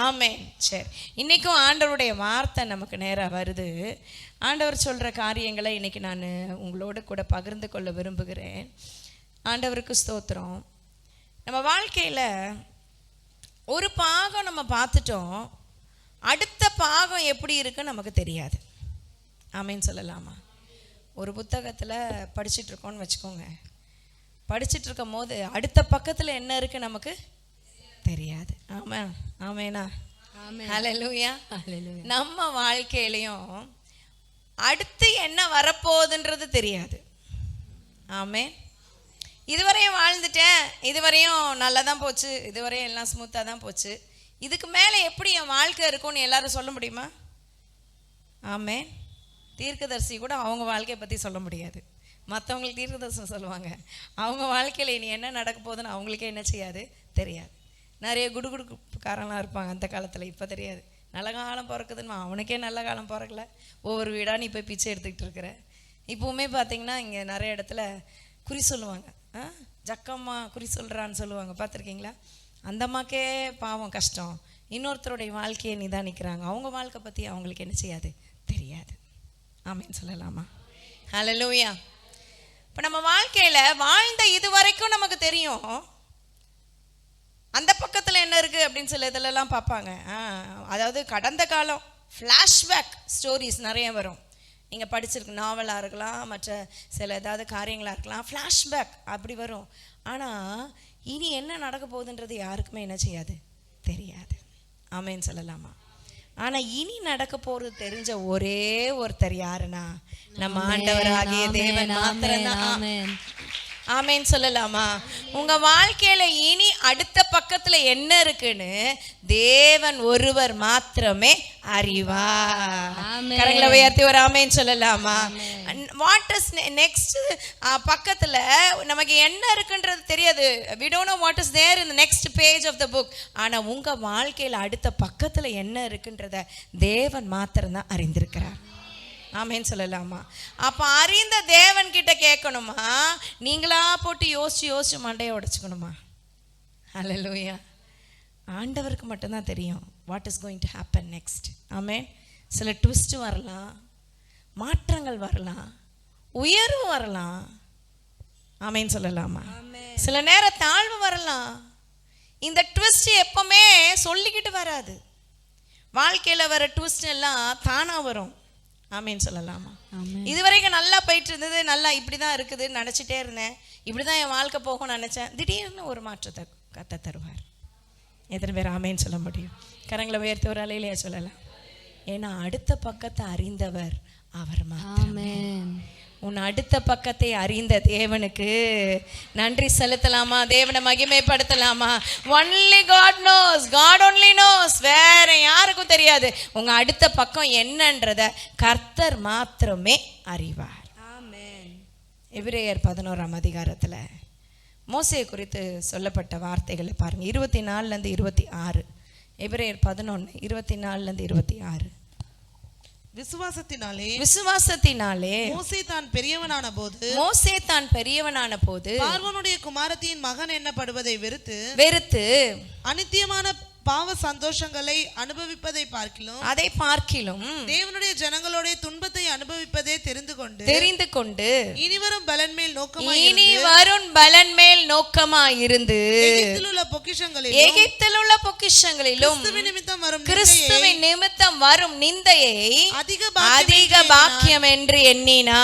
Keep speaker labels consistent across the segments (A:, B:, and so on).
A: ஆமென். சரி, இன்றைக்கும் ஆண்டவருடைய வார்த்தை நமக்கு நேராக வருது. ஆண்டவர் சொல்கிற காரியங்களை இன்றைக்கி நான் உங்களோட கூட பகிர்ந்து கொள்ள விரும்புகிறேன். ஆண்டவருக்கு ஸ்தோத்திரம். நம்ம வாழ்க்கையில் ஒரு பாகம் நம்ம பார்த்துட்டோம், அடுத்த பாகம் எப்படி இருக்குன்னு நமக்கு தெரியாது. ஆமென் சொல்லலாமா? ஒரு புத்தகத்தில் படிச்சுட்ருக்கோன்னு வச்சுக்கோங்க. படிச்சுட்ருக்கும் போது அடுத்த பக்கத்தில் என்ன இருக்குது நமக்கு தெரியாது. ஆமாம், ஆமேனா? ஹல்லேலூயா. நம்ம வாழ்க்கையிலையும் அடுத்து என்ன வரப்போகுதுன்றது தெரியாது. ஆமென். இதுவரையும் வாழ்ந்துட்டேன், இதுவரையும் நல்லா தான் போச்சு, இதுவரையும் எல்லாம் ஸ்மூத்தாக தான் போச்சு, இதுக்கு மேலே எப்படி என் வாழ்க்கை இருக்கும்னு எல்லாரும் சொல்ல முடியுமா? ஆமென். தீர்க்கதரிசி கூட அவங்க வாழ்க்கையை பற்றி சொல்ல முடியாது. மற்றவங்களுக்கு தீர்க்கதரிசனம் சொல்லுவாங்க, அவங்க வாழ்க்கையில் இனி என்ன நடக்க போகுதுன்னு அவங்களுக்கே என்ன செய்யாது, தெரியாது. நிறைய குடுகுடுக்காரெல்லாம் இருப்பாங்க அந்த காலத்தில், இப்போ தெரியாது. நல்ல காலம் பிறக்குதுன்னு அவனுக்கே நல்ல காலம் பிறக்கல, ஒவ்வொரு வீடாக நீ போய் பிச்சை எடுத்துக்கிட்டு இருக்கிற. இப்போவுமே பார்த்தீங்கன்னா இங்கே நிறைய இடத்துல குறி சொல்லுவாங்க, ஜக்கம்மா குறி சொல்கிறான்னு சொல்லுவாங்க, பார்த்துருக்கீங்களா? அந்த அம்மாக்கே பாவம் கஷ்டம், இன்னொருத்தருடைய வாழ்க்கையை நிதானிக்கிறாங்க, அவங்க வாழ்க்கை பற்றி அவங்களுக்கு என்ன செய்யாது, தெரியாது. ஆமென் சொல்லலாமா? ஹல்லேலூயா. இப்போ நம்ம வாழ்க்கையில் வாழ்ந்த இது வரைக்கும் நமக்கு தெரியும், அந்த பக்கத்தில் என்ன இருக்குது அப்படின்னு சில இதிலெல்லாம் பார்ப்பாங்க. அதாவது கடந்த காலம் ஃப்ளாஷ்பேக் ஸ்டோரிஸ் நிறைய வரும். நீங்கள் படிச்சிருக்கு நாவலாக இருக்கலாம், மற்ற சில ஏதாவது காரியங்களாக இருக்கலாம், ஃப்ளாஷ்பேக் அப்படி வரும். ஆனால் இனி என்ன நடக்க போகுதுன்றது யாருக்குமே என்ன செய்யாது, தெரியாது. ஆமென் சொல்லலாமா? ஆனால் இனி நடக்க போகிறது தெரிஞ்ச ஒரே ஒருத்தர் யாருன்னா நம்ம ஆண்டவராகிய தேவன் மாத்திரம்தான். ஆமென் சொல்லலாமா? உங்க வாழ்க்கையில இனி அடுத்த பக்கத்துல என்ன இருக்குன்னு தேவன் ஒருவர் மாத்திரமே அறிவார். கரங்களை உயர்த்தி ஒரு ஆமென் சொல்லலாமா? வாட் இஸ் நெக்ஸ்ட் பக்கத்துல நமக்கு என்ன இருக்குன்றது தெரியாது. we don't know what is there in the next page of the book. ஆனா உங்க வாழ்க்கையில அடுத்த பக்கத்துல என்ன இருக்குன்றத தேவன் மாத்திரம்தான் அறிந்திருக்கிறார். ஆமென் சொல்லலாமா? அப்போ அறிந்த தேவன் கிட்ட கேட்கணுமா, நீங்களா போட்டு யோசிச்சு மண்டையை உடைச்சுக்கணுமா? ஹல்லேலூயா. ஆண்டவருக்கு மட்டும்தான் தெரியும் what is going to happen next. ஆமென். சில ட்விஸ்ட் வரலாம், மாற்றங்கள் வரலாம், உயர்வு வரலாம். ஆமென் சொல்லலாமா? சில நேரம் தாழ்வு வரலாம். இந்த ட்விஸ்ட் எப்பவுமே சொல்லிக்கிட்டு வராது. வாழ்க்கையில் வர ட்விஸ்ட் எல்லாம் தானா வரும். ஆமென் சொல்லலாமா? இதுவரைக்கும் நல்லா போயிட்டு இருந்தது, நல்லா இப்படி தான் இருக்குதுன்னு நினச்சிட்டே இருந்தேன், இப்படி தான் என் வாழ்க்கை போகும்னு நினச்சேன், திடீர்னு ஒரு மாற்றத்தை கத்த தருவார். எத்தனை பேர் ஆமென் சொல்ல முடியும்? கரங்களை உயர்த்தி ஒரு அலையிலேயே சொல்லலாம். ஏன்னா அடுத்த பக்கத்தை அறிந்தவர் அவர் மாத்திரமே. உன் அடுத்த பக்கத்தை அறிந்த தேவனுக்கு நன்றி செலுத்தலாமா? தேவனை மகிமைப்படுத்தலாமா? Only God knows, God only knows. வேற யாருக்கும் தெரியாது உங்க அடுத்த பக்கம் என்னன்றத கர்த்தர் மாத்திரமே அறிவார். ஆமென். எபிரேயர் 11ஆம் அதிகாரத்தில் மோசே குறித்து சொல்லப்பட்ட வார்த்தைகளை பாருங்க, 24 26. எபிரேயர் 11 24 26.
B: விசுவாசத்தினாலே மோசே தான் பெரியவனான போது பார்வோனுடைய குமாரத்தியின் மகன் என்னப்படுவதை வெறுத்து அநித்தியமான பாவ சந்தோஷங்களை அனுபவிப்பதை பார்க்கிலும் தேவனுடைய ஜனங்களோட துன்பத்தை அனுபவிப்பதே தெரிந்து கொண்டு இனிவரும் பலன் மேல் நோக்கமாயிருந்து எகிப்தில் உள்ள பொக்கிஷங்களிலும் கிறிஸ்துவின் நிமித்தம் வரும் நிந்தையை அதிக பாக்கியம் என்று எண்ணினா.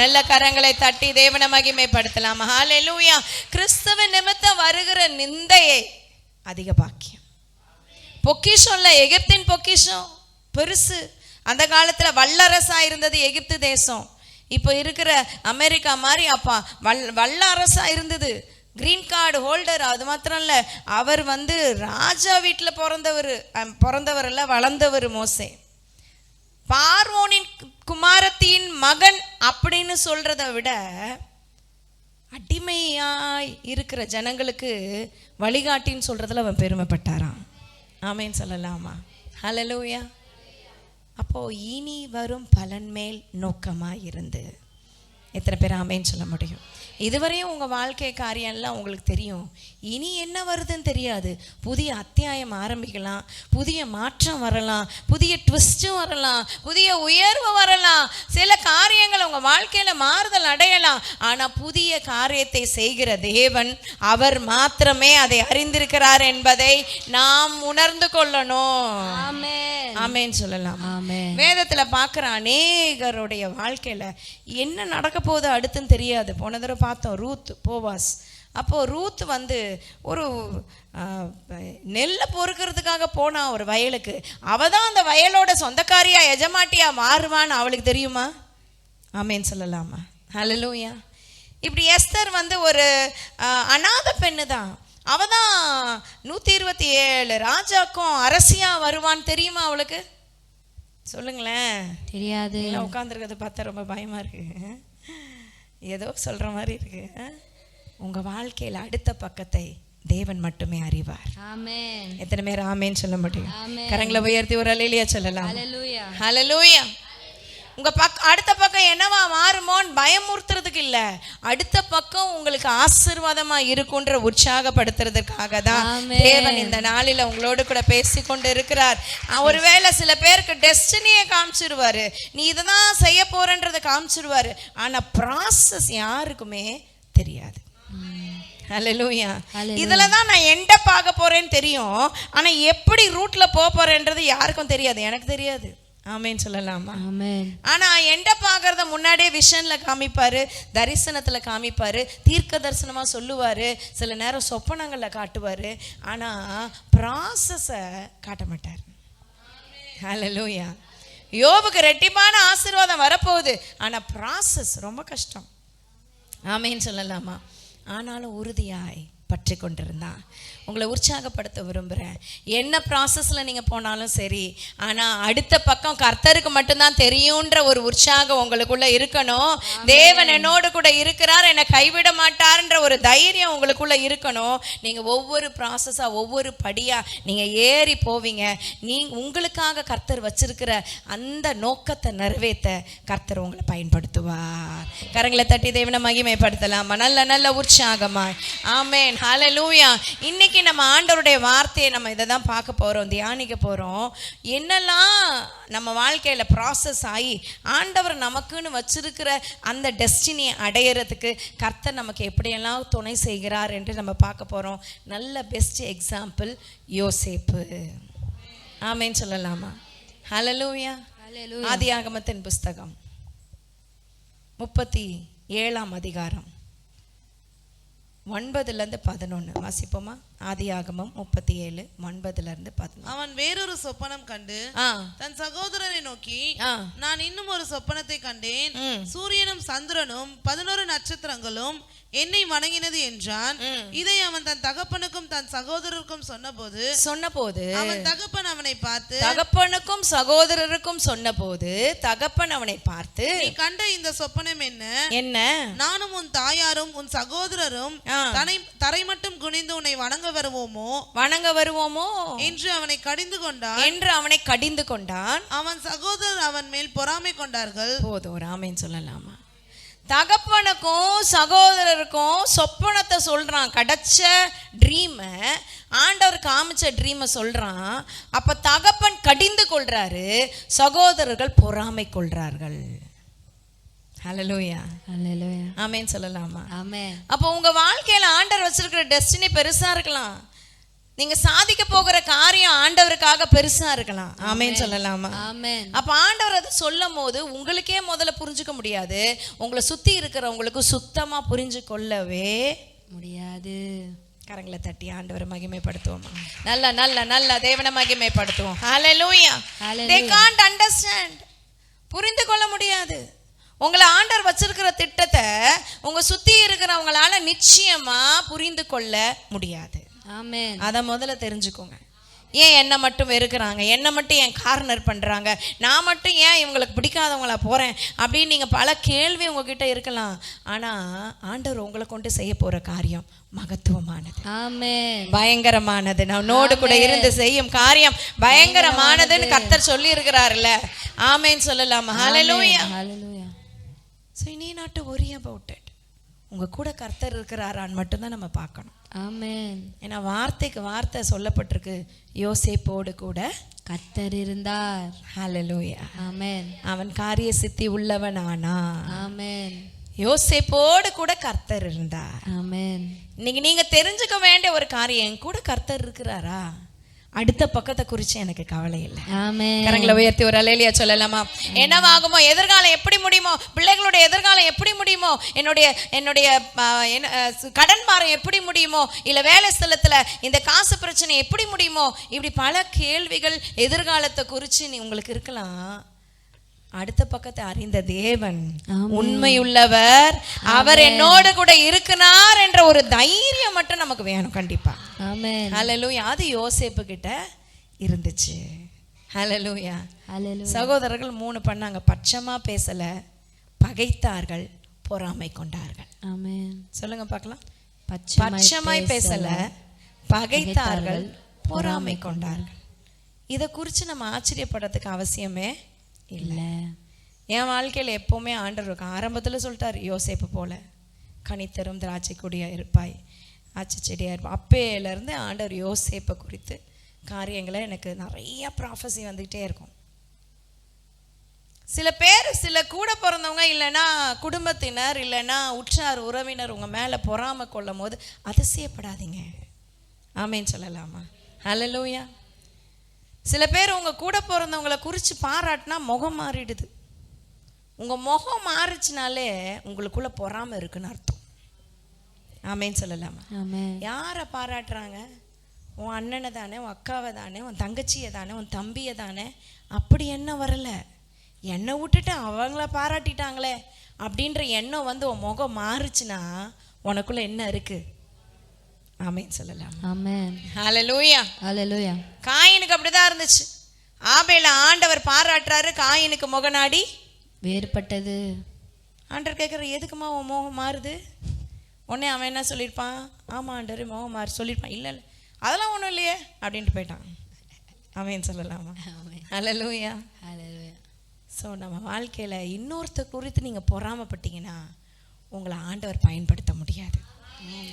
B: நல்ல கரங்களை தட்டி தேவனை மகிமைப்படுத்தலாம். ஹல்லேலூயா. கிறிஸ்துவின் நிமித்தம் வருகிற நிந்தையை அதிக பாக்கியம். பொக்கிஷம்ல எகிப்தின் பொக்கிஷம் பெருசு. அந்த காலத்துல வல்லரசா இருந்தது எகிப்து தேசம். இப்போ இருக்கிற அமெரிக்கா மாதிரி அப்பா வல்லரசா இருந்தது. Green card holder. அது மாத்திரம் இல்ல, அவர் ராஜா வீட்டில் பிறந்தவர் இல்ல, வளர்ந்தவர் மோசே. பார்வோனின் குமாரத்தின் மகன் அப்படின்னு சொல்றதை விட அடிமையாய் இருக்கிற ஜனங்களுக்கு வழிகாட்டின்னு சொல்றதுல அவன் பெருமைப்பட்டாராம். ஆமென் சொல்லலாமா? ஹல்லேலூயா. அப்போ இனி வரும் பலன் மேல் நோக்கமாயிருந்து
A: எத்தனை பேர் ஆமேன்னு சொல்ல முடியும்? இதுவரையும் உங்கள் வாழ்க்கை காரியம்லாம் உங்களுக்கு தெரியும். இனி என்ன வருதுன்னு தெரியாது. புதிய அத்தியாயம் ஆரம்பிக்கலாம், புதிய மாற்றம் வரலாம், புதிய ட்விஸ்ட்டும் வரலாம், புதிய உயர்வு வரலாம், சில காரியங்கள் உங்கள் வாழ்க்கையில் மாறுதல் அடையலாம். ஆனால் புதிய காரியத்தை செய்கிற தேவன் அவர் மாத்திரமே அதை அறிந்திருக்கிறார் என்பதை நாம் உணர்ந்து கொள்ளணும். ஆமேன்னு சொல்லலாம். வேதத்தில் பார்க்குற அநேகருடைய வாழ்க்கையில் என்ன நடக்க போகுது அடுத்துன்னு தெரியாது. போன தடவை பார்த்தோம் ரூத் போவாஸ். அப்போது ரூத் வந்து ஒரு நெல்லை பொறுக்கிறதுக்காக போனா ஒரு வயலுக்கு. அவள் தான் அந்த வயலோட சொந்தக்காரியா எஜமாட்டியா மாறுவான்னு அவளுக்கு தெரியுமா? ஆமேன்னு சொல்லலாமா? ஹல்லேலூயா. இப்படி எஸ்தர் வந்து ஒரு அநாத பெண்ணு தான். அவள் தான் 127 ராஜாக்கும் அரசியா வருவான்னு தெரியுமா அவளுக்கு? சொல்லுங்களேன். தெரியாது. உட்காந்துருக்கிறத பார்த்தா ரொம்ப பயமா இருக்கு. ஏதோ சொல்ற மாதிரி இருக்கு. உங்க வாழ்க்கையில அடுத்த பக்கத்தை தேவன் மட்டுமே அறிவார். ஆமென். எத்தனை பேர் ஆமென் சொல்ல முடியும்? கரங்களை உயர்த்தி ஒரு அல்லேலூயா சொல்லலாம். ஹல்லேலூயா. ஹல்லேலூயா. உங்க அடுத்த பக்கம் என்னவா மாறுமோன்னு பயமுறுத்துறதுக்கு இல்ல, அடுத்த பக்கம் உங்களுக்கு ஆசீர்வாதமா இருக்குன்ற உற்சாகப்படுத்துறதுக்காக தான் தேவன் இந்த நாளில உங்களோடு கூட பேசிக்கொண்டு இருக்கிறார். ஒருவேளை சில பேருக்கு டெஸ்டினியை காமிச்சிருவாரு, நீ இததான் செய்ய போறன்றதை காமிச்சிருவாரு. ஆனா ப்ராசஸ் யாருக்குமே தெரியாது. ஹல்லேலூயா. இதுல தான் நான் எண்ட பார்க்க போறேன்னு தெரியும், ஆனா எப்படி ரூட்ல போறேன்றது யாருக்கும் தெரியாது. எனக்கு தெரியாது. ஆமேன்னு சொல்லலாமா? ஆனா எண்ட பார்க்கறத முன்னாடியே விஷன்ல காமிப்பாரு, தரிசனத்துல காமிப்பாரு, தீர்க்க தரிசனமா சொல்லுவாரு, சில நேரம் சொப்பனங்கள்ல காட்டுவாரு. ஆனா ப்ராசஸ காட்ட மாட்டார். ஹல்லேலூயா. யோபுக்கு ரெட்டிப்பான ஆசீர்வாதம் வரப்போகுது, ஆனா ப்ராசஸ் ரொம்ப கஷ்டம். ஆமேன்னு சொல்லலாமா? ஆனாலும் உறுதியாய் பற்றி கொண்டிருந்தான். உங்களை உற்சாகப்படுத்த விரும்புகிறேன். என்ன ப்ராசஸில் நீங்கள் போனாலும் சரி, ஆனால் அடுத்த பக்கம் கர்த்தருக்கு மட்டும்தான் தெரியுன்ற ஒரு உற்சாகம் உங்களுக்குள்ள இருக்கணும். தேவன் என்னோடு கூட இருக்கிறார், என்னை கைவிட மாட்டார்ன்ற ஒரு தைரியம் உங்களுக்குள்ள இருக்கணும். நீங்கள் ஒவ்வொரு ப்ராசஸாக ஒவ்வொரு படியாக நீங்கள் ஏறி போவீங்க. உங்களுக்காக கர்த்தர் வச்சிருக்கிற அந்த நோக்கத்தை நிறைவேற்ற கர்த்தர் உங்களை பயன்படுத்துவார். கரங்களை தட்டி தேவனை மகிமைப்படுத்தலாமா? நல்ல நல்ல உற்சாகமாய். ஆமென். ஹல்லேலூயா. இன்னைக்கு நம்ம ஆண்டவருடைய வார்த்தையை நம்ம இதை தான் பார்க்க போகிறோம், தியானிக்க போகிறோம். என்னெல்லாம் நம்ம வாழ்க்கையில் ப்ராசஸ் ஆகி ஆண்டவர் நமக்குன்னு வச்சிருக்கிற அந்த டெஸ்டினியை அடையிறதுக்கு கர்த்தர் நமக்கு எப்படியெல்லாம் துணை செய்கிறார் என்று நம்ம பார்க்க போகிறோம். நல்ல பெஸ்ட் எக்ஸாம்பிள் யோசேப்பு. ஆமேன்னு சொல்லலாமா? ஹல்லேலூயா. ஆதியாகமத்தின் புஸ்தகம் 37ஆம் அதிகாரம் 9-11 வாசிப்போமா? ஆதியாகமம் 37 9-11.
C: அவன் வேறொரு சொப்பனம் கண்டு தன் சகோதரனை நோக்கி, நான் இன்னும் ஒரு சொப்பனத்தை கண்டேன். சூரியனும் சந்திரனும் 11 நட்சத்திரங்களும் என்னை வணங்கினது என்றான். இதை அவன் தன் தகப்பனுக்கும் தன் சகோதரருக்கும் சொன்னபோது அவன் தகப்பன் அவனை பார்த்து,
A: தகப்பனுக்கும் சகோதரருக்கும் சொன்னபோது தகப்பன் அவனை பார்த்து,
C: நீ கண்ட இந்த சொப்பனம் என்ன? நானும் உன் தாயாரும் உன் சகோதரரும் தரை மட்டும் குனிந்து உன்னை வணங்க வருவோமோ என்று அவனை கடிந்து கொண்டான். அவன் சகோதரர் அவன் மேல் பொறாமை கொண்டார்கள்.
A: போதும், ராமேன்னு சொல்லலாமா? தகப்பனுக்கும் சகோதரருக்கும் சொப்பனத்தை சொல்றான், கிடைச்ச ட்ரீம, ஆண்டவர் காமிச்ச ட்ரீமை சொல்றான். அப்ப தகப்பன் கடிந்து கொள்றாரு, சகோதரர்கள் பொறாமை கொள்றார்கள். ஹல்லேலூயா. ஹல்லேலூயா. ஆமென் சொல்லலாமா? ஆமென். அப்போ உங்க வாழ்க்கையில ஆண்டவர் வச்சிருக்கிற டெஸ்டினி பெருசா இருக்கலாம், நீங்க சாதிக்க போகிற காரியம் ஆண்டவருக்காக பெருசா இருக்கலாம். ஆமென் சொல்லலாமா? ஆமென். அப்ப ஆண்டவர் அதை சொல்லும் போது உங்களுக்கே முதல்ல புரிஞ்சுக்க முடியாது, உங்களை சுத்தி இருக்கிறவங்களுக்கு சுத்தமா புரிஞ்சு கொள்ளவே முடியாது. கரங்களை தட்டி ஆண்டவரை மகிமைப்படுத்துவோமா? நல்ல நல்ல நல்ல தேவனை மகிமைப்படுத்துவோம். ஹல்லேலூயா. they can't understand. புரிந்து கொள்ள முடியாது. உங்களை ஆண்டவர் வச்சிருக்கிற திட்டத்தை உங்க சுத்தி இருக்கிறவங்களால நிச்சயமா புரிந்து கொள்ள முடியாது. ஆமென். அதை முதல்ல தெரிஞ்சுக்கோங்க. ஏன் என்னை மட்டும் வெறுக்கிறாங்க, என்னை மட்டும் ஏன் கார்னர் பண்ணுறாங்க, நான் மட்டும் ஏன் இவங்களுக்கு பிடிக்காதவங்களா போகிறேன் அப்படின்னு நீங்கள் பல கேள்வி உங்ககிட்ட இருக்கலாம். ஆனால் ஆண்டவர் உங்களை கொண்டு செய்ய போகிற காரியம் மகத்துவமானது. ஆமென். பயங்கரமானது. நம்மோடு கூட இருந்து செய்யும் காரியம் பயங்கரமானதுன்னு கர்த்தர் சொல்லி இருக்கிறாருல்ல. ஆமென் சொல்லலாமா? ஹல்லேலூயா. ஹல்லேலூயா. So you need not to worry about it. உங்க கூட கர்த்தர் இருக்கிறாரான்னு மட்டும்தான் நம்ம பார்க்கணும்.
B: ஆமென்.
A: ஏன்னா வார்த்தைக்கு வார்த்தை சொல்லப்பட்டிருக்கு, யோசேப்போடு கூட
B: கர்த்தர் இருந்தார்.
A: ஹல்லேலூயா.
B: ஆமென்.
A: அவன் காரிய சித்தி உள்ளவன் ஆனா.
B: ஆமென்.
A: யோசேப்போடு கூட கர்த்தர் இருந்தார்.
B: ஆமென்.
A: இன்னைக்கு நீங்க தெரிஞ்சுக்க வேண்டிய ஒரு காரியம், என் கூட கர்த்தர் இருக்கிறாரா, அடுத்த பக்கத்தை குறித்து எனக்கு கவலை இல்லை.
B: ஆமென்.
A: கரங்களை உயர்த்தி ஒரு அல்லேலூயா சொல்லலாமா? என்னவாகுமோ, எதிர்காலம் எப்படி முடியுமோ, பிள்ளைகளுடைய எதிர்காலம் எப்படி முடியுமோ, என்னுடைய கடன் பாரம் எப்படி முடியுமோ, இல்லை வேலை ஸ்தலத்தில் இந்த காசு பிரச்சனை எப்படி முடியுமோ, இப்படி பல கேள்விகள் எதிர்காலத்தை குறித்து உங்களுக்கு இருக்கலாம். அடுத்த பக்கத்தை அறிந்த தேவன் உண்மையுள்ளவர், அவர் என்னோடு கூட இருக்கிறார் என்ற ஒரு தைரியம் மட்டும் நமக்கு வேணும் கண்டிப்பா.
B: ஆமென்.
A: ஹல்லேலூயா. அது யோசேப்பு கிட்ட இருந்துச்சு. ஹல்லேலூயா.
B: ஹல்லேலூயா.
A: சகோதரர்கள் 3 பண்ணாங்க. பட்சமா பேசல, பகைத்தார்கள், பொறாமை கொண்டார்கள்.
B: ஆமென்.
A: சொல்லுங்க பார்க்கலாம்.
B: பட்சமாய்
A: பேசல, பகைத்தார்கள், பொறாமை கொண்டார்கள். இதை குறித்து நம்ம ஆச்சரியப்படுறதுக்கு அவசியமே இல்லை. என் வாழ்க்கையில் எப்போவுமே ஆண்டவருக்கு ஆரம்பத்தில் சொல்லிட்டார், யோசேப்பு போல கனித்தரும் திராட்சை கொடியாக இருப்பாய், ஆச்சி செடியாக இருப்பாய். அப்பேலேருந்து ஆண்டவர் யோசேப்பை குறித்து காரியங்களை எனக்கு நிறைய ப்ராஃபஸி வந்துக்கிட்டே இருக்கும். சில பேர், சில கூட பிறந்தவங்க இல்லைன்னா குடும்பத்தினர் இல்லைன்னா உற்றார் உறவினர் உங்கள் மேலே பொறாமை கொள்ளும் போது அதிசயப்படாதீங்க. ஆமேன்னு சொல்லலாமா? ஹல்லேலூயா. சில பேர் உங்கள் கூட பிறந்தவங்களை குறித்து பாராட்டினா முகம் மாறிடுது. உங்கள் முகம் மாறிச்சினாலே உங்களுக்குள்ள பொறாமை இருக்குன்னு அர்த்தம். ஆமேன்னு சொல்லலாமா? யாரை பாராட்டுறாங்க? உன் அண்ணனை தானே, உன் அக்காவை தானே, உன் தங்கச்சியை தானே, உன் தம்பியை தானே. அப்படி எண்ணம் வரலை, என்னை விட்டுட்டு அவங்கள பாராட்டிட்டாங்களே அப்படின்ற எண்ணம் வந்து உன் முகம் மாறுச்சுன்னா உனக்குள்ள என்ன இருக்கு? ஆமென் சொல்லலாம்.
B: ஆமென்.
A: ஹல்லேலூயா.
B: ஹல்லேலூயா.
A: காயினுக்கு அப்படிதான் இருந்துச்சு. ஆபேல ஆண்டவர் பாராட்டுறாரு, காயினுக்கு முகநாடி
B: வேறுபட்டது.
A: ஆண்டவர் கேட்குற, எதுக்குமா உன் முகம் மாறுது? உடனே அவன் என்ன சொல்லியிருப்பான்? ஆமாம் ஆண்டவர் முகம் மாறு சொல்லியிருப்பான். இல்லை இல்லை அதெல்லாம் ஒன்றும் இல்லையே அப்படின்ட்டு போயிட்டான். ஆமென் சொல்லலாமா? ஹல்லேலூயா.
B: ஹல்லேலூயா.
A: ஸோ நம்ம வாழ்க்கையில் இன்னொருத்த குறித்து நீங்கள் பொறாமப்பட்டீங்கன்னா உங்களை ஆண்டவர் பயன்படுத்த முடியாது.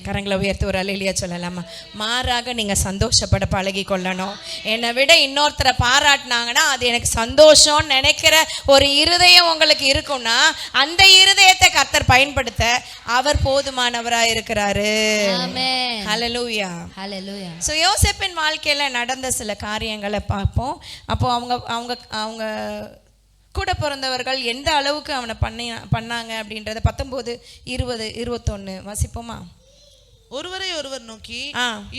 A: கரங்களை உயர்த்தி ஒரு அல்லேலூயா சொல்லலாமா? மாறாக நீங்கள் சந்தோஷப்பட பழகி கொள்ளணும். என்னை விட இன்னொருத்தரை பாராட்டினாங்கன்னா அது எனக்கு சந்தோஷம்னு நினைக்கிற ஒரு இருதயம் உங்களுக்கு இருக்கும்னா அந்த இருதயத்தை கர்த்தர் பயன்படுத்த அவர் போதுமானவராக இருக்கிறாரு. ஹல்லேலூயா.
B: ஹல்லேலூயா.
A: ஸோ யோசேப்பின் வாழ்க்கையில் நடந்த சில காரியங்களை பார்ப்போம். அப்போ அவங்க கூட பிறந்தவர்கள் எந்த அளவுக்கு அவனை பண்ணாங்க அப்படின்றத 19, 20, 21 வாசிப்போமா?
C: ஒருவரை ஒருவர் நோக்கி,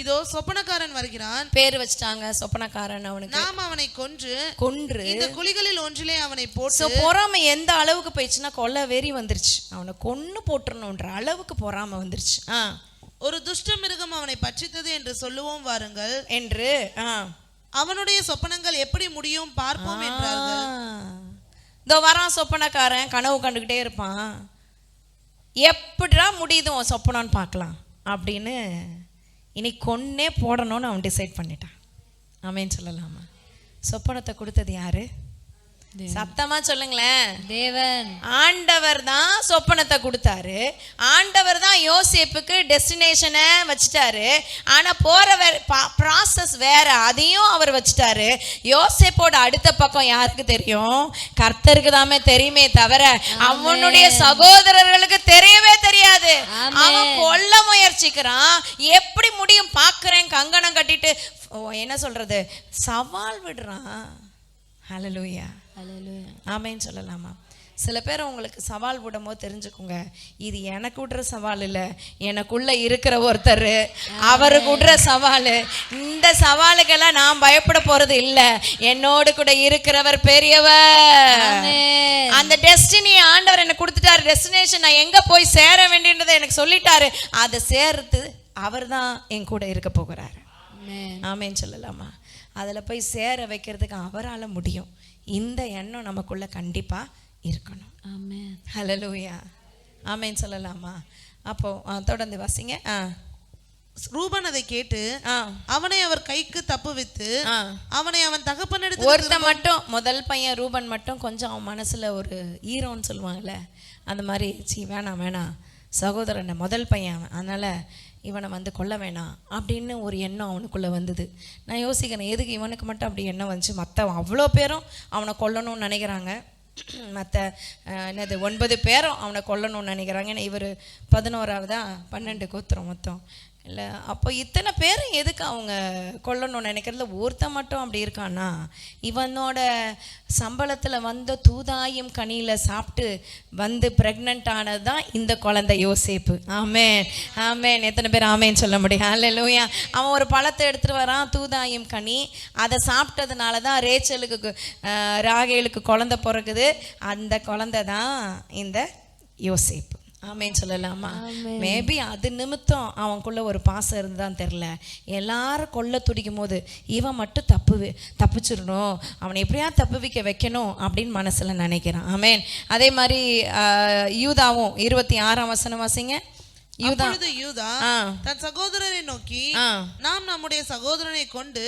C: இதோ சொப்பனக்காரன் வருகிறான்.
A: பேர் வச்சிட்டாங்க சொப்பனக்காரன். அவனுக்கு
C: நாம் அவனை கொன்று இந்த குழிகளில் ஒன்றிலே அவனை போட்டு.
A: பொறாமை எந்த அளவுக்கு போயிடுச்சுன்னா கொல்ல வெறி வந்துருச்சு. அவனை கொன்னு போட்டுறணுன்ற அளவுக்கு பொறாமை வந்துருச்சு.
C: ஒரு துஷ்ட மிருகம் அவனை பட்சித்தது என்று சொல்லுவோம் வாருங்கள்
A: என்று
C: அவனுடைய சொப்பனங்கள் எப்படி முடியும் பார்ப்போம் என்றார்கள்.
A: இதோ வரான் சொப்பனக்காரன், கனவு கண்டுகிட்டே இருப்பான். எப்படிடா முடியுது உன் சொப்பனான்னு பார்க்கலாம் அப்படின்னு இனி கொன்னே போடணும்னு அவன் டிசைட் பண்ணிட்டான். ஆமென் சொல்லலாமா? சொப்பனத்தை கொடுத்தது யாரு? சத்தமா சொல்லுங்களேன்.
B: தேவன்.
A: ஆண்டவர் தான் சொப்பனத்தை கொடுத்தாரு. ஆண்டவர் தான் யோசேப்புக்கு டெஸ்டினேஷனை வச்சுட்டாரு. ஆனா போற ப்ராசஸ் வேற, அதையும் அவர் வச்சுட்டாரு. யோசேப்போட அடுத்த பக்கம் யாருக்கு தெரியும்? கர்த்தருக்கு தாமே தெரியுமே தவிர அவனுடைய சகோதரர்களுக்கு தெரியவே தெரியாது. அவன் கொல்ல முயற்சிக்கிறான். எப்படி முடியும் பார்க்கிறேன், கங்கணம் கட்டிட்டு என்ன சொல்றது, சவால் விடுறான். ஹல்லேலூயா. ஆமென் சொல்லலாமா? சில பேர் உங்களுக்கு சவால் விடும்போது தெரிஞ்சுக்கோங்க, இது எனக்கு விடுற சவால் இல்லை, எனக்குள்ள இருக்கிற ஒருத்தர் அவருக்கு விடுற சவால். இந்த சவாலுக்கெல்லாம் நான் பயப்பட போறது இல்லை, என்னோடு கூட இருக்கிறவர் பெரியவர். அந்த டெஸ்டினி ஆண்டவர் எனக்கு கொடுத்துட்டாரு. டெஸ்டினேஷன் நான் எங்க போய் சேர வேண்டியதை எனக்கு சொல்லிட்டாரு. அதை சேர்த்து அவர் தான் என் கூட இருக்க போகிறாரு. ஆமென் சொல்லலாமா? அதில் போய் சேர வைக்கிறதுக்கு அவரால் முடியும். இந்த எண்ணம் நமக்குள்ள கண்டிப்பா இருக்கணும்.
B: ஆமென்.
A: ஹல்லேலூயா. ஆமென் சொல்லலாமா? அப்போ தொடர்ந்து வாசிங்க.
C: ரூபன் அதை கேட்டு அவனை அவர் கைக்கு தப்புவித்து அவனை அவன் தகப்பனிடத்தில்.
A: ஒருத்த மட்டும், முதல் பையன் ரூபன் மட்டும் கொஞ்சம் அவன் மனசுல ஒரு ஈரோன்னு சொல்லுவாங்கல்ல, அந்த மாதிரி வேணாம் சகோதரனை முதல் பையன் அவன், அதனால் இவனை வந்து கொல்ல வேணாம் அப்படின்னு ஒரு எண்ணம் அவனுக்குள்ளே வந்தது. நான் யோசிக்கிறேன், எதுக்கு இவனுக்கு மட்டும் அப்படி எண்ணம் வந்துச்சு? மற்ற அவ்வளோ பேரும் அவனை கொல்லணும்னு நினைக்கிறாங்க, மற்ற 9 பேரும் அவனை கொல்லணும்னு நினைக்கிறாங்க. ஏன்னா இவர் 11ஆவதா, 12 கோத்திரம் மொத்தம் இல்லை. அப்போ இத்தனை பேரும் எதுக்கு அவங்க கொல்லணும்னு நினைக்கிறதுல ஒருத்தன் மட்டும் அப்படி இருக்கான்னா, இவனோட சம்பளத்தில் வந்த தூதாயும் கனியில் சாப்பிட்டு வந்து ப்ரெக்னென்ட் ஆனது தான் இந்த குழந்தை யோசேப்பு. ஆமேன் ஆமேன். எத்தனை பேர் ஆமேன்னு சொல்ல முடியும்? அல்லேலூயா. அவன் ஒரு பழத்தை எடுத்துகிட்டு வரான், தூதாயும் கனி. அதை சாப்பிட்டதுனால தான் ரேச்சலுக்கு ராகேலுக்கு குழந்தை பிறகுது. அந்த குழந்தை தான் இந்த யோசேப்பு. ஆமேன்னு சொல்லலாமா? மேபி அது நிமித்தம் அவனுக்குள்ள ஒரு பாசம் இருந்துதான் தெரில. எல்லாரும் கொல்ல துடிக்கும் போது இவன் மட்டும் தப்பிச்சிடணும், அவனை எப்படியா தப்புவிக்க வைக்கணும் அப்படின்னு மனசுல நினைக்கிறான். ஆமேன். அதே மாதிரி யூதாவும் 26ஆம் வசனம் வாசிங்க.
C: யூதா தன் சகோதரரை நோக்கி, நாம் நம்முடைய சகோதரனை கொண்டு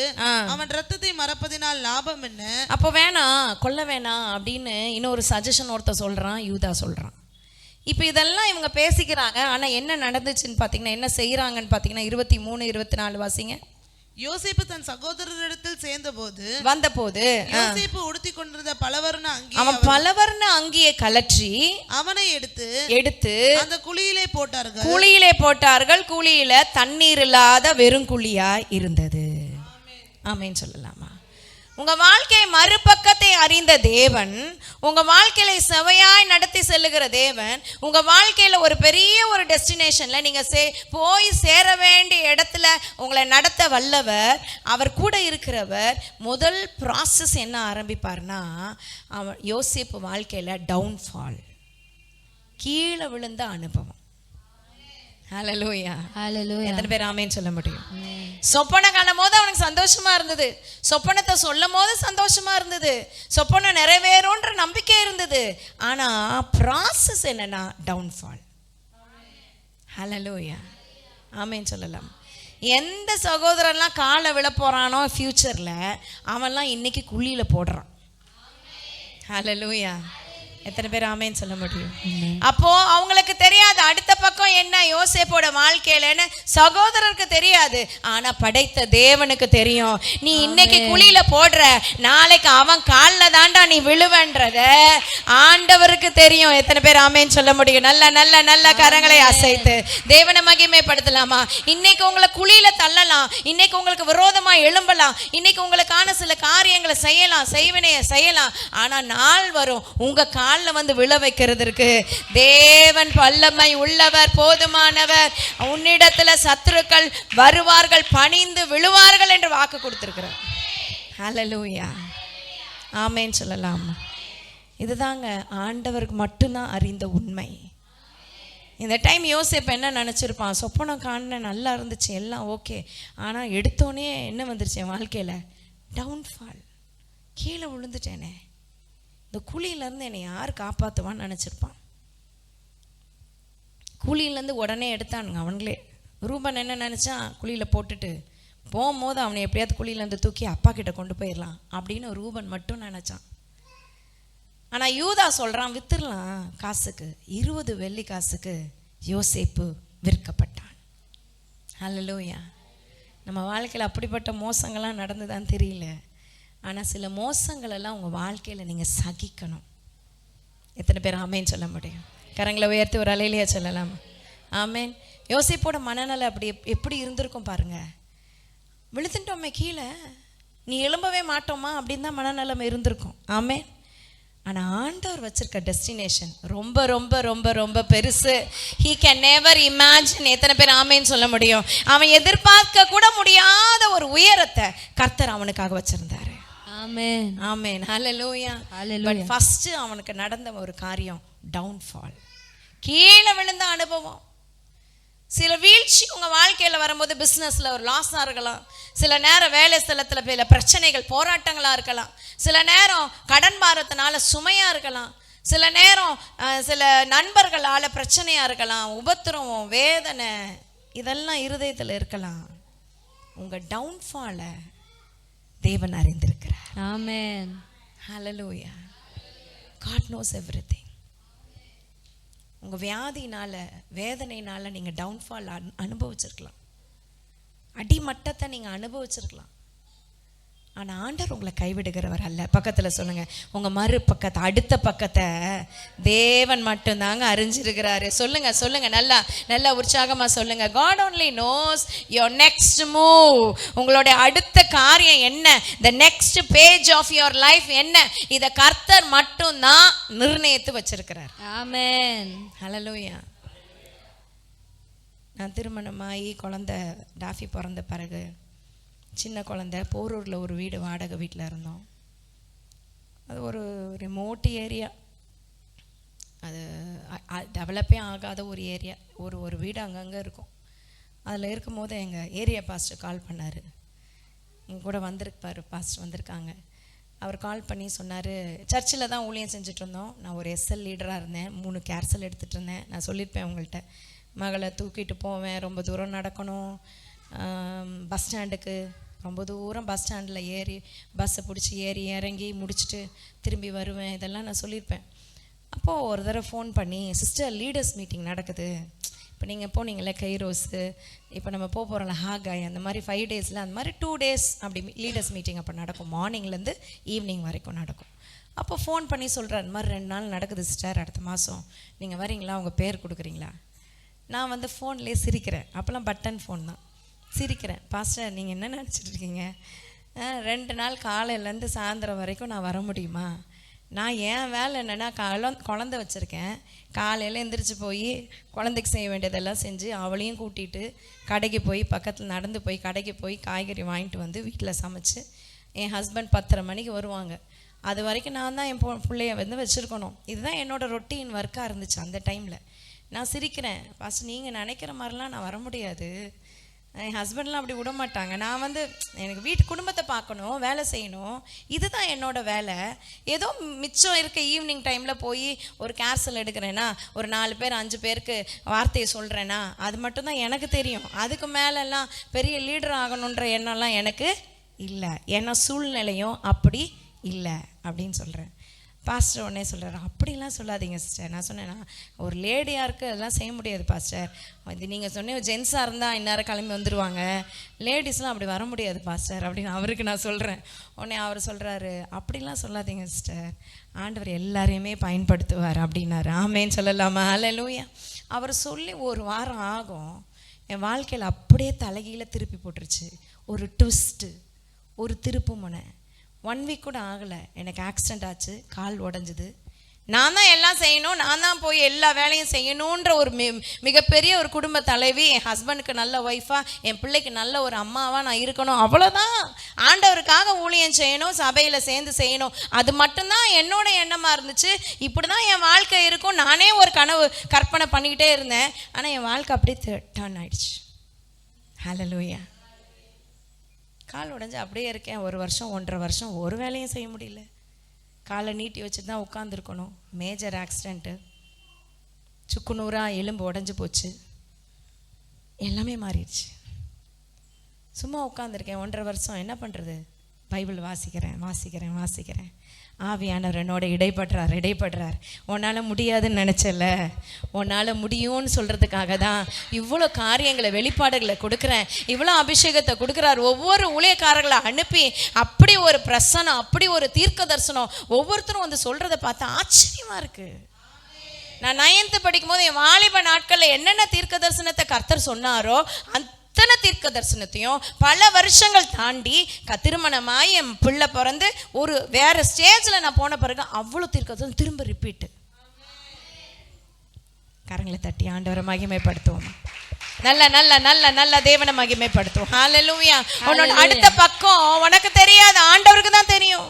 C: அவன் ரத்தத்தை மறப்பதினால் லாபம் என்ன?
A: அப்போ வேணாம், கொல்ல வேணாம் அப்படின்னு இன்னொரு சஜஷன் ஒருத்த சொல்றான், யூதா சொல்றான். இப்போ இதெல்லாம் இவங்க பேசிக்கிறாங்க. ஆனா என்ன நடந்துச்சுன்னு பாத்தீங்கன்னா, என்ன செய்யறாங்கன்னு பாத்தீங்கன்னா 23, 24 வாசிங்க.
C: யோசேப்பு தன் சகோதரரிடத்தில் வந்தபோது யோசேப்பு உடுத்தி கொண்டிருந்த பலவர்ண அங்கி,
A: அவன் பலவர்ண அங்கியை கலற்றி அவனை எடுத்து
C: அந்த குழியிலே
A: போட்டார்கள். குழியில தண்ணீர் இல்லாத வெறும் குழியா இருந்தது. ஆமேன்னு சொல்லலாமா? உங்க வாழ்க்கையை மறுபக்கத்தை அறிந்த தேவன், உங்க வாழ்க்கையில செவையாய் நடத்தி செல்லுகிற தேவன், உங்க வாழ்க்கையில ஒரு பெரிய ஒரு டெஸ்டினேஷன்ல நீங்க போய் சேர வேண்டிய இடத்துல உங்களை நடத்த வல்லவர். அவர் கூட இருக்கிறவர். முதல் ப்ராசஸ் என்ன ஆரம்பிப்பார்னா, அவன் யோசேப்பு வாழ்க்கையில டவுன்ஃபால், கீழே விழுந்த அனுபவம். ஹல்லேலூயா ஹல்லேலூயா. எத்தனை பேர் ஆமேன்னு சொல்ல முடியும்? சொப்பனை காணும் போது அவனுக்கு சந்தோஷமா இருந்தது, சொப்பனத்தை சொல்லும் போது சந்தோஷமா இருந்தது, சொப்பனை நிறைவேறும்ன்ற நம்பிக்கை இருந்தது. ஆனா ப்ராசஸ் என்னன்னா டவுன்ஃபால். ஹல்லேலூயா ஆமேன்னு சொல்லலாம். எந்த சகோதரன்லாம் காலை விழ போறானோ ஃபியூச்சர்ல, அவன்லாம் இன்னைக்கு குழியில போடுறான். ஹல்லேலூயா. எத்தனை பேர் ஆமேன்னு சொல்ல முடியும்? அப்போ அவங்களுக்கு தெரியாது அடுத்த பக்கம் என்ன யோசேப்போட வாழ்க்கையிலன்னு, சகோதரருக்கு தெரியாது. ஆனா படைத்த தேவனுக்கு தெரியும். நீ இன்னைக்கு குழியில போடுற, நாளைக்கு அவன் காலில் தாண்டா நீ விழுவன்றத ஆண்டவருக்கு தெரியும். எத்தனை பேர் ஆமேன்னு சொல்ல முடியும்? நல்ல நல்ல நல்ல கரங்களை அசைத்து தேவனை மகிமைப்படுத்தலாமா? இன்னைக்கு உங்களை குழியில தள்ளலாம், இன்னைக்கு உங்களுக்கு விரோதமா எழும்பலாம், இன்னைக்கு உங்களுக்கான சில காரியங்களை செய்யலாம், செய்வினையை செய்யலாம். ஆனா நாள் வரும் உங்க வந்து விழ வைக்கிறதுக்கு தேவன் வல்லமை உள்ளவர், போதுமானவர். உன்னிடத்துல சத்துருக்கள் வருவார்கள், பணிந்து விழுவார்கள் என்று வாக்கு கொடுத்திருக்கிறார். ஹல்லேலூயா ஆமேன்னு சொல்லலாம். இதுதாங்க ஆண்டவருக்கு மட்டும்தான் அறிந்த உண்மை. இந்த டைம் யோசேப்பு என்ன நினச்சிருப்பான்? சொப்பனம் காண நல்லா இருந்துச்சு, எல்லாம் ஓகே. ஆனால் எடுத்தோடனே என்ன வந்துருச்சு என் வாழ்க்கையில்? டவுன்ஃபால், கீழே விழுந்துட்டேனே, இந்த குழியிலேருந்து என்னை யார் காப்பாற்றுவான்னு நினச்சிருப்பான். குழியிலேருந்து உடனே எடுத்தானுங்க அவங்களே. ரூபன் என்ன நினச்சான்? குழியில் போட்டுட்டு போகும்போது அவனை எப்படியாவது குழியிலேருந்து தூக்கி அப்பா கிட்ட கொண்டு போயிடலாம் அப்படின்னு ரூபன் மட்டும் நினச்சான். ஆனால் யூதா சொல்கிறான், வித்துடலாம் காசுக்கு. 20 வெள்ளி காசுக்கு யோசேப்பு விற்கப்பட்டான். ஹல்லேலூயா. நம்ம வாழ்க்கையில் அப்படிப்பட்ட மோசங்கள்லாம் நடந்துதான் தெரியல. ஆனால் சில மோசங்களெல்லாம் உங்கள் வாழ்க்கையில் நீங்கள் சகிக்கணும். எத்தனை பேர் ஆமேன்னு சொல்ல முடியும்? கரங்களை உயர்த்தி ஒரு அலையிலேயே சொல்லலாம் ஆமேன். யோசேப்போட மனநல அப்படி எப்படி இருந்திருக்கும் பாருங்க. விழுந்துட்டோமே கீழே, நீ எழும்பவே மாட்டோமா அப்படின்னு தான் மனநலம் இருந்திருக்கும். ஆமேன். ஆனால் ஆண்டவர் வச்சிருக்க டெஸ்டினேஷன் ரொம்ப ரொம்ப ரொம்ப ரொம்ப பெருசு. He can never imagine. எத்தனை பேர் ஆமேன்னு சொல்ல முடியும்? அவன் எதிர்பார்க்க கூட முடியாத ஒரு உயரத்தை கர்த்தர் அவனுக்காக வச்சிருந்தாரு. ஆமென் ஆமென் ஹல்லேலூயா ஹல்லேலூயா. பட் ஃபர்ஸ்ட் அவனுக்கு நடந்த ஒரு காரியம் டவுன்ஃபால், கீழே விழுந்த அனுபவம். சில வீழ்ச்சி உங்க வாழ்க்கையில வரும்போது பிசினஸ்ல ஒரு லாஸா இருக்கலாம், சில நேரம் வேலை ஸ்தலத்துல சில பிரச்சனைகள் போராட்டங்களா இருக்கலாம், சில நேரம் கடன் பாரத்தினால சுமையா இருக்கலாம், சில நேரம் சில நண்பர்களால பிரச்சனையா இருக்கலாம், உபத்திரவம் வேதனை இதெல்லாம் இருதயத்தில் இருக்கலாம். உங்க டவுன்ஃபால தேவன் அறிந்திருக்கிறார். ஆமென் ஹல்லேலூயா. God knows everything. உங்கள் வியாதினால் வேதனையினால் நீங்கள் டவுன்ஃபால் அனுபவிச்சிருக்கலாம், அடிமட்டத்தை நீங்கள் அனுபவிச்சிருக்கலாம். ஆனால் ஆண்டவர் உங்களை கைவிடுகிறவர் அல்ல. பக்கத்தில் சொல்லுங்கள், உங்கள் மறு பக்கத்தை, அடுத்த பக்கத்தை தேவன் மட்டும்தாங்க அறிஞ்சிருக்கிறாரு. சொல்லுங்கள் சொல்லுங்கள், நல்லா நல்லா உற்சாகமாக சொல்லுங்கள். God only knows your next move. உங்களுடைய அடுத்த காரியம் என்ன, the next page of your life என்ன, இதை கர்த்தர் மட்டும்தான் நிர்ணயித்து வச்சிருக்கிறார்.
B: ஆமென்.
A: ஹல்லேலூயா. நான் திருமணமாகி குழந்தை டாஃபி பிறந்த பிறகு சின்ன குழந்தை போரூரில் ஒரு வீடு வாடகை வீட்டில் இருந்தோம். அது ஒரு ரிமோட் ஏரியா, அது டெவலப்பே ஆகாத ஒரு ஏரியா. ஒரு வீடு அங்கங்கே இருக்கும். அதில் இருக்கும்போது எங்கள் ஏரியா பாஸ்டர் கால் பண்ணார். எங்கள் கூட வந்திருப்பார், பாஸ்டர் வந்திருக்காங்க. அவர் கால் பண்ணி சொன்னார், சர்ச்சில் தான் ஊழியம் செஞ்சிட்ருந்தோம். நான் ஒரு எஸ்எல் லீடராக இருந்தேன், 3 கேர்சல் எடுத்துகிட்டு இருந்தேன். நான் சொல்லியிருப்பேன் உங்கள்கிட்ட, மகளை தூக்கிட்டு போவேன், ரொம்ப தூரம் நடக்கணும், பஸ் ஸ்டாண்டுக்கு ரொம்ப தூரம், பஸ் ஸ்டாண்டில் ஏறி பஸ்ஸை பிடிச்சி ஏறி இறங்கி முடிச்சுட்டு திரும்பி வருவேன், இதெல்லாம் நான் சொல்லியிருப்பேன். அப்போது ஒரு தடவை ஃபோன் பண்ணி, சிஸ்டர் லீடர்ஸ் மீட்டிங் நடக்குது, இப்போ நீங்கள் போனீங்களே கைரோஸு, இப்போ நம்ம போகிறோம்ல ஹாகாய், அந்த மாதிரி 5 டேஸில் அந்த மாதிரி 2 டேஸ் அப்படி லீடர்ஸ் மீட்டிங் அப்போ நடக்கும், மார்னிங்லேருந்து ஈவினிங் வரைக்கும் நடக்கும். அப்போ ஃபோன் பண்ணி சொல்கிறார், இந்த மாதிரி 2 நாள் நடக்குது சிஸ்டர், அடுத்த மாதம் நீங்கள் வரீங்களா, உங்கள் பேர் கொடுக்குறீங்களா? நான் வந்து ஃபோன்லேயே சிரிக்கிறேன், அப்போல்லாம் பட்டன் ஃபோன் தான். சிரிக்கிறேன், பாஸ்டர் நீங்கள் என்ன நினச்சிட்டு இருக்கீங்க, 2 நாள் காலையிலேருந்து சாயந்தரம் வரைக்கும் நான் வர முடியுமா? நான் என் வேலை என்னென்னா, குழந்தை வச்சுருக்கேன், காலையில் எந்திரிச்சு போய் குழந்தைக்கு செய்ய வேண்டியதெல்லாம் செஞ்சு அவளையும் கூட்டிகிட்டு கடைக்கு போய், பக்கத்தில் நடந்து போய் கடைக்கு போய் காய்கறி வாங்கிட்டு வந்து வீட்டில் சமைச்சு, என் ஹஸ்பண்ட் 10:30 மணிக்கு வருவாங்க. அது வரைக்கும் நான் தான் என் பிள்ளைய வந்து வச்சுருக்கணும். இதுதான் என்னோடய ரொட்டீன் ஒர்க்காக இருந்துச்சு அந்த டைமில். நான் சிரிக்கிறேன், பாஸ்டர் நீங்கள் நினைக்கிற மாதிரிலாம் நான் வர முடியாது, என் ஹஸ்பண்ட்லாம் அப்படி விட மாட்டாங்க, நான் வந்து எனக்கு வீட்டு குடும்பத்தை பார்க்கணும், வேலை செய்யணும், இதுதான் என்னோடய வேலை. ஏதோ மிச்சம் இருக்க ஈவினிங் டைமில் போய் ஒரு கேர்சல் எடுக்கிறேன்னா, ஒரு 4 பேர் 5 பேருக்கு வார்த்தையை சொல்கிறேன்னா, அது மட்டும்தான் எனக்கு தெரியும். அதுக்கு மேலெல்லாம் பெரிய லீடர் ஆகணுன்ற எண்ணம்லாம் எனக்கு இல்லை, ஏன்னா சூழ்நிலையும் அப்படி இல்லை அப்படின்னு சொல்கிறேன். பாஸ்டர் உடனே சொல்கிறார், அப்படிலாம் சொல்லாதீங்க சிஸ்டர். நான் சொன்னேன்னா, ஒரு லேடியாக இருக்குது அதெல்லாம் செய்ய முடியாது பாஸ்டர், இது நீங்கள் சொன்ன ஜென்ஸாக இருந்தால் இந்நேரம் கிளம்பி வந்துடுவாங்க, லேடிஸ்லாம் அப்படி வர முடியாது பாஸ்டர் அப்படின்னு அவருக்கு நான் சொல்கிறேன். உடனே அவர் சொல்கிறாரு, அப்படிலாம் சொல்லாதீங்க சிஸ்டர், ஆண்டவர் எல்லாரையுமே பயன்படுத்துவார் அப்படின்னாரு. ஆமேன்னு சொல்லலாமா? ஹல்லேலூயா. அவர் சொல்லி 1 வாரம் ஆகும், என் வாழ்க்கையில் அப்படியே தலைகீழ திருப்பி போட்டுருச்சு. ஒரு ட்விஸ்ட்டு, ஒரு திருப்பு முனை. 1 வீக் கூட ஆகலை, எனக்கு ஆக்சிடெண்ட் ஆச்சு, கால் உடஞ்சிது. நான் தான் எல்லாம் செய்யணும், நான் தான் போய் எல்லா வேலையும் செய்யணுன்ற ஒரு மிகப்பெரிய ஒரு குடும்ப தலைவி, என் ஹஸ்பண்டுக்கு நல்ல ஒய்ஃபாக, என் பிள்ளைக்கு நல்ல ஒரு அம்மாவாக நான் இருக்கணும், அவ்வளோதான். ஆண்டவருக்காக ஊழியம் செய்யணும், சபையில் சேர்ந்து செய்யணும், அது மட்டும்தான் என்னோட எண்ணமாக இருந்துச்சு. இப்படி தான் என் வாழ்க்கை இருக்கும், நானே ஒரு கனவு கற்பனை பண்ணிக்கிட்டே இருந்தேன். ஆனால் என் வாழ்க்கை அப்படியே டர்ன் ஆயிடுச்சு. ஹல்லேலூயா. கால் உடஞ்சி அப்படியே இருக்கேன், 1 வருஷம் 1.5 வருஷம் ஒரு வேலையும் செய்ய முடியல, காலை நீட்டி வச்சு தான் உட்காந்துருக்கணும். மேஜர் ஆக்சிடெண்ட்டு, சுக்குநூறாக எலும்பு உடஞ்சி போச்சு, எல்லாமே மாறிடுச்சு. சும்மா உட்காந்துருக்கேன் 1.5 வருஷம். என்ன பண்ணுறது? பைபிள் வாசிக்கிறேன். ஆவியானவர் என்னோட இடைப்படுறார். உன்னால் முடியாதுன்னு நினச்சல, உன்னால் முடியும்னு சொல்கிறதுக்காக தான் இவ்வளோ காரியங்களை, வெளிப்பாடுகளை கொடுக்குறேன், இவ்வளோ அபிஷேகத்தை கொடுக்குறார். ஒவ்வொரு ஊழியக்காரர்களை அனுப்பி அப்படி ஒரு பிரசனம், அப்படி ஒரு தீர்க்க தரிசனம் ஒவ்வொருத்தரும் வந்து சொல்கிறத பார்த்தா ஆச்சரியமாக இருக்குது. நான் 9th படிக்கும் போது என் வாலிப நாட்களில் என்னென்ன தீர்க்க தரிசனத்தை கர்த்தர் சொன்னாரோ அத்தனை தீர்க்க தரிசனத்தையும் பல வருஷங்கள் தாண்டி திருமணமாய் என் பிள்ளை பிறந்து ஒரு வேற ஸ்டேஜில் நான் போன பிறகு அவ்வளோ தீர்க்க தரிசனம் திரும்ப ரிப்பீட்டு. கரங்களை தட்டி ஆண்டவரை மகிமைப்படுத்துவோம். நல்ல நல்ல நல்ல நல்ல தேவனை மகிமைப்படுத்துவோம். ஹல்லேலூயா. உன்னோட அடுத்த பக்கம் உனக்கு தெரியாது, ஆண்டவருக்கு தான் தெரியும்.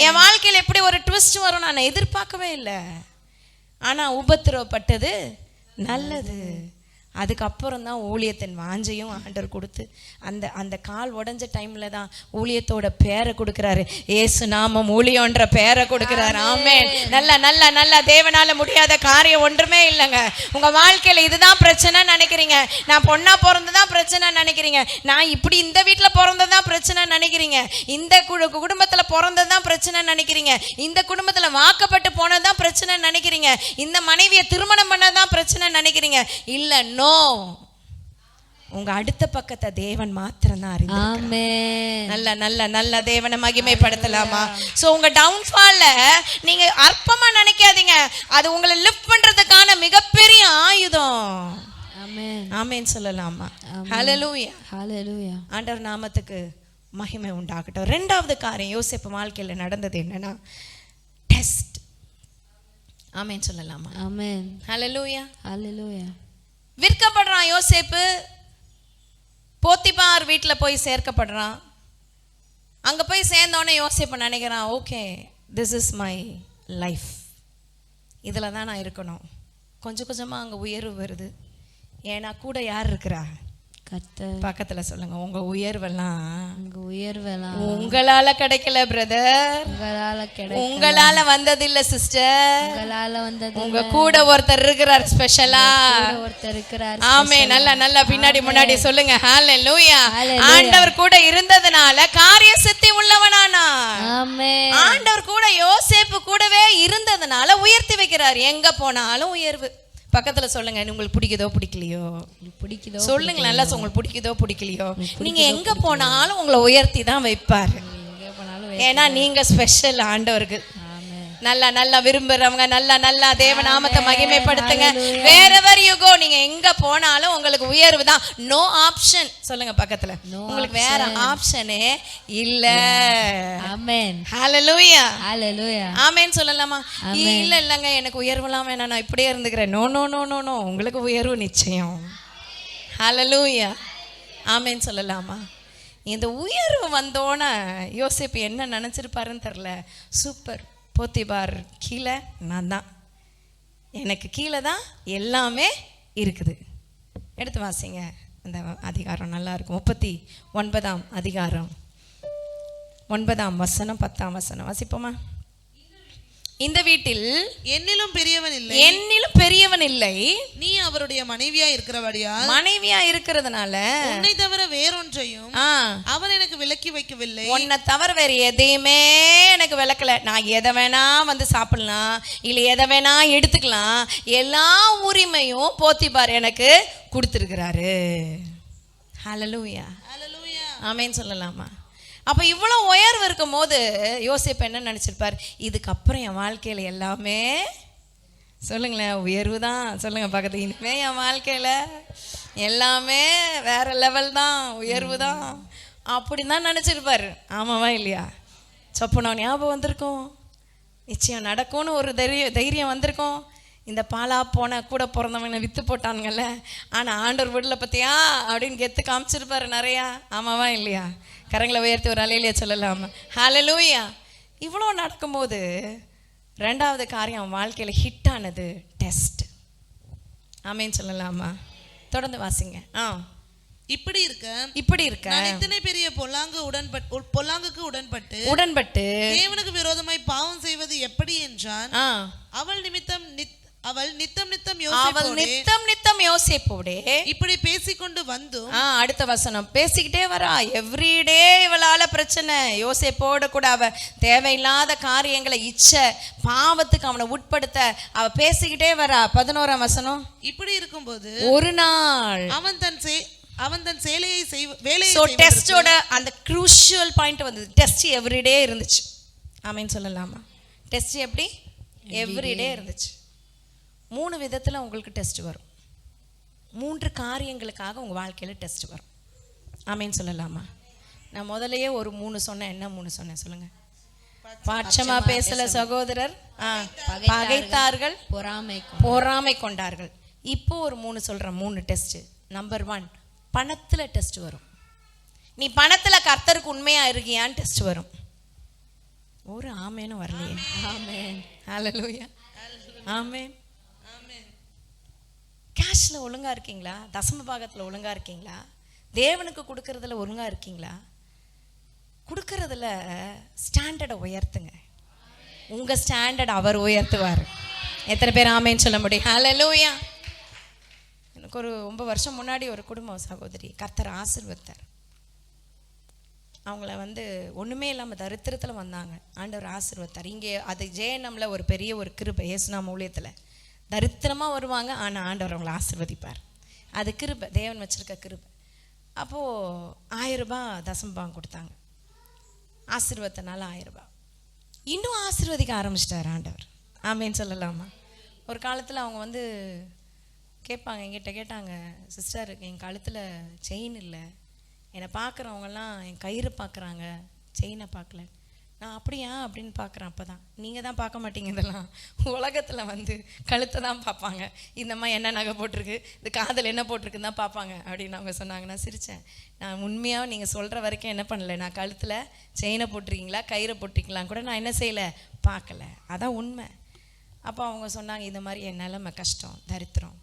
A: என் வாழ்க்கையில் எப்படி ஒரு ட்விஸ்ட் வரும் நான் எதிர்பார்க்கவே இல்லை. ஆனால் உபத்திரவப்பட்டது நல்லது. அதுக்கப்புறம் தான் ஊழியத்தின் வாஞ்சையும் ஆண்டவர் கொடுத்து அந்த கால் உடஞ்ச டைம்ல தான் ஊழியத்தோட பேரை கொடுக்குறாரு. ஏசு நாமம் ஊழியன்ற பேரை கொடுக்குறாரு. ஆமென். நல்ல நல்ல நல்ல தேவனால முடியாத காரியம் ஒன்றுமே இல்லைங்க. உங்க வாழ்க்கையில இதுதான் பிரச்சனை நினைக்கிறீங்க, நான் பொண்ணா பிறந்ததான் பிரச்சனை நினைக்கிறீங்க, நான் இப்படி இந்த வீட்டுல பிறந்ததான் பிரச்சனை நினைக்கிறீங்க, இந்த குடும்பத்துல பிறந்ததான் பிரச்சனை நினைக்கிறீங்க, இந்த குடும்பத்துல வாக்கப்பட்டு போனதான் பிரச்சனை நினைக்கிறீங்க, இந்த மனைவியை திருமணம் பண்ணதான் பிரச்சனை நினைக்கிறீங்க. இல்ல, நோ, உங்க அடுத்த பக்கத்தை தேவன் மாத்திரம் தான் அறிந்திருக்கிறார். நல்ல நல்ல நல்ல தேவனை மகிமைப்படுத்தலாமா? சோ உங்க டவுன்ஃபால்ல நீங்க அற்பமா நினைக்காதீங்க, அது உங்களை லிஃப்ட் பண்றதுக்கான மிகப்பெரிய ஆயுதம். ஆமென் சொல்லலாமா? ஹல்லேலூயா, ஹல்லேலூயா. ஆண்டவர் நாமத்துக்கு மகிமை உண்டாகட்டும். ரெண்டாவது காரியம் யோசேப்பு வாழ்க்கையில நடந்தது என்னன்னா டெஸ்ட். ஆமென் சொல்லலாமா? ஆமென். ஹல்லேலூயா, ஹல்லேலூயா. விற்கப்படுறான் யோசேப்பு, போத்திபார் வீட்டுல போய் சேர்க்கப்படுறான். அங்க போய் சேர்ந்தோடனே யோசேப்பு நினைக்கிறான், okay, this is my life, இதுல தான் நான் இருக்கணும். கொஞ்சம் கொஞ்சமா அங்க உயர்வு வருது. ஏன்னா கூட யார் இருக்கிறா? கர்த்தர். பக்கத்துல சொல்லுங்க, உங்க உயர்வெல்லாம் உங்களால கிடைக்கல பிரதர், உங்களால வந்தது இல்ல சிஸ்டர், உங்க கூட ஒருத்தர் இருக்கிறார், ஸ்பெஷலா ஒருத்தர் இருக்கிறார். ஆமே. நல்லா நல்லா பின்னாடி முன்னாடி சொல்லுங்க. ஹல்லேலூயா. ஆண்டவர் கூட இருந்ததுனால காரிய சித்தி உள்ளவனானா. ஆண்டவர் கூட யோசேப்பு கூடவே இருந்ததுனால உயர்த்தி வைக்கிறார். எங்க போனாலும் உயர்வு. பக்கத்துல சொல்லுங்க, உங்களுக்கு பிடிக்குதோ பிடிக்கலையோ, பிடிக்குதோ சொல்லுங்க, நல்லா உங்களுக்கு பிடிக்குதோ பிடிக்கலையோ, நீங்க எங்க போனாலும் உங்களை உயர்த்தி தான் வைப்பாரு. ஏன்னா நீங்க ஸ்பெஷல் ஆண்டவருக்கு. நல்லா நல்லா விரும்புறவங்க நல்லா நல்லா தேவநாமத்தை மகிமைப்படுத்துங்க. வேறவர் யூ கோ, நீங்க எங்க போனாலும் உங்களுக்கு உயர்வு தான். No option. சொல்லுங்க பக்கத்துல, உங்களுக்கு வேற ஆப்ஷனே இல்ல. ஆமென். ஹல்லேலூயா, ஹல்லேலூயா. ஆமென் சொல்லலாமா? இல்ல இல்லங்க, எனக்கு உயர்வுலாம் வேணாம், நான் இப்படியே இருந்துக்கிறேன். No no no no no, உங்களுக்கு உயர்வு நிச்சயம். ஹல்லேலூயா. ஆமென் சொல்லலாமா? இந்த உயர்வு வந்தோன்னே யோசேப்பு என்ன நினைச்சிருப்பாருன்னு தெரியல. சூப்பர், போத்திபார் கீழே நான் தான், எனக்கு கீழே தான் எல்லாமே இருக்குது. எடுத்து வாசிங்க அந்த அதிகாரம், நல்லா இருக்கும். 39ஆம் அதிகாரம் 9ஆம் வசனம் 10ஆம் வசனம் வாசிப்போமா? இந்த வீட்டில் என்னிலும் பெரியவன் இல்லை, நீ அவருடைய மனைவியா இருக்கிறபடியால், மனைவியா இருக்கிறதுனால உன்னை தவிர வேறொன்றையும் அவன் எனக்கு விலக்கி வைக்கவில்லை. உன்னை தவிர வேற எதையுமே எனக்கு விலக்கல. நான் எதை வேணா வந்து சாப்பிடலாம், இல்லை எதை வேணா எடுத்துக்கலாம், எல்லா உரிமையும் போத்திபார் எனக்கு கொடுத்துருக்கிறாரு. ஹல்லேலூயா, ஆமென் சொல்லலாமா? அப்போ இவ்வளோ உயர்வு இருக்கும் போது யோசேப்பு என்ன நினச்சிருப்பார்? இதுக்கப்புறம் என் வாழ்க்கையில் எல்லாமே, சொல்லுங்களேன், உயர்வு தான். சொல்லுங்கள் பக்கத்து, இனிமே என் வாழ்க்கையில் எல்லாமே வேற லெவல் தான், உயர்வு தான் அப்படின்னு தான் நினச்சிருப்பார். ஆமாவா இல்லையா? சொப்பனோ ஞாபகம் வந்திருக்கும், நிச்சயம் நடக்கும்னு ஒரு தைரியம் வந்திருக்கும். இந்த பாலா போன கூட பிறந்தவங்க விற்று போட்டானுங்கல்ல, ஆனால் ஆண்டவர் வீட்டில் பற்றியா அப்படின்னு கெத்து காமிச்சிருப்பாரு நிறையா. ஆமாவா இல்லையா? கரங்களை உயர்த்தி ஒரு அலையிலேயே சொல்லலாமா? ஹல்லேலூயா. இவ்வளோ நடக்கும்போது ரெண்டாவது காரியம் வாழ்க்கையில் ஹிட் ஆனது டெஸ்ட். ஆமேன்னு சொல்லலாமா? தொடர்ந்து வாசிங்க. இப்படி இருக்க நான் இத்தனை பெரிய பொல்லாங்குக்கு உடன்பட்டு தேவனுக்கு விரோதமாய் பாவம் செய்வது எப்படி என்றான். அவள் நித்தம் நித்தம் யோசேப்போடே இப்படி பேசிக்கொண்டு வந்து, அடுத்த வசனம் பேசிக்கிட்டே வரா. எவ்ரிடே இவளால பிரச்சனை. யோசேப்போட கூட அவ தேவையில்லாத காரியங்களை பாவத்துக்கு அவனை உட்படுத்த அவ பேசிக்கிட்டே வரா. 11ஆம் வசனம். இப்படி இருக்கும்போது ஒரு நாள் அவன் தன் டெஸ்டோட அந்த க்ரூஷியல் பாயிண்ட் வந்தது. டெஸ்ட் எவ்ரிடே இருந்துச்சு. ஆமென் சொல்லலாமா? டெஸ்ட் எப்படி? எவ்ரிடே இருந்துச்சு. 3 விதத்தில் உங்களுக்கு டெஸ்ட் வரும். 3 காரியங்களுக்காக உங்கள் வாழ்க்கையில் டெஸ்ட் வரும். ஆமேன்னு சொல்லலாமா? நான் முதலையே ஒரு 3 சொன்னேன். என்ன 3 சொன்னேன் சொல்லுங்க? பாட்சமா பேசல சகோதரர், பகைத்தார்கள், பொறாமை கொண்டார்கள். இப்போ ஒரு 3 சொல்கிறேன். 3 டெஸ்ட். நம்பர் 1, பணத்தில் டெஸ்ட் வரும். நீ பணத்தில் கர்த்தருக்கு உண்மையாக இருக்கியான்னு டெஸ்ட் வரும். ஒரு ஆமேன்னு வரலையே. ஆமேன். ஹல்லேலூயா. ஆமேன். கேஷ்ல ஒழுங்கா இருக்கீங்களா? தசம பாகத்துல ஒழுங்கா இருக்கீங்களா? தேவனுக்கு கொடுக்கறதுல ஒழுங்கா இருக்கீங்களா? கொடுக்கறதுல ஸ்டாண்டர்டை உயர்த்துங்க. உங்க ஸ்டாண்டர்ட் அவர் உயர்த்துவார். எத்தனை பேர் ஆமேன்னு சொல்ல முடியும்? ஹல்லேலூயா. எனக்கு ஒரு 9 வருஷம் முன்னாடி ஒரு குடும்ப சகோதரி கர்த்தர் ஆசீர்வதித்தார். அவங்கள ஒன்றுமே இல்லாமல் தரித்திரத்தில் வந்தாங்க. ஆண்டவர் ஆசீர்வதித்தார். இங்கே அது ஜேஎன்எம்ல ஒரு பெரிய ஒரு கிருபை. இயேசுநாம ஊழியத்தில் தரித்திரமாக வருவாங்க, ஆனால் ஆண்டவர் அவங்களை ஆசீர்வதிப்பார். அது கிருபை, தேவன் வச்சிருக்க கிருபை. அப்போது 1000 ரூபாய் தசமபாகம் கொடுத்தாங்க. ஆசீர்வத்தினால 1000 ரூபாய் இன்னும் ஆசீர்வதிக்க ஆரம்பிச்சிட்டார் ஆண்டவர். ஆமேன்னு சொல்லலாமா? ஒரு காலத்தில் அவங்க கேட்பாங்க, என்கிட்ட கேட்டாங்க, சிஸ்டர் என் கழுத்தில் செயின் இல்லை, என்னை பார்க்குறவங்கெல்லாம் என் கயிறு பார்க்குறாங்க, செயினை பார்க்கல. நான் அப்படியா அப்படின்னு பார்க்குறேன். அப்போ தான், நீங்கள் தான் பார்க்க மாட்டீங்க, இதெல்லாம் உலகத்தில் கழுத்தை தான் பார்ப்பாங்க. இந்தம்மா என்ன நகை போட்டிருக்கு, இது காதில் என்ன போட்டிருக்குன்னு தான் பார்ப்பாங்க அப்படின்னு அவங்க சொன்னாங்க. நான் சிரித்தேன். நான் உண்மையாக நீங்கள் சொல்கிற வரைக்கும் என்ன பண்ணலை, நான் கழுத்தில் செயினை போட்டிருக்கீங்களா கயிறை போட்டிருக்கீங்களான்னு கூட நான் என்ன செய்யலை, பார்க்கல. அதான் உண்மை. அப்போ அவங்க சொன்னாங்க, இந்த மாதிரி என் நிலைமை கஷ்டம், தரித்திரம்.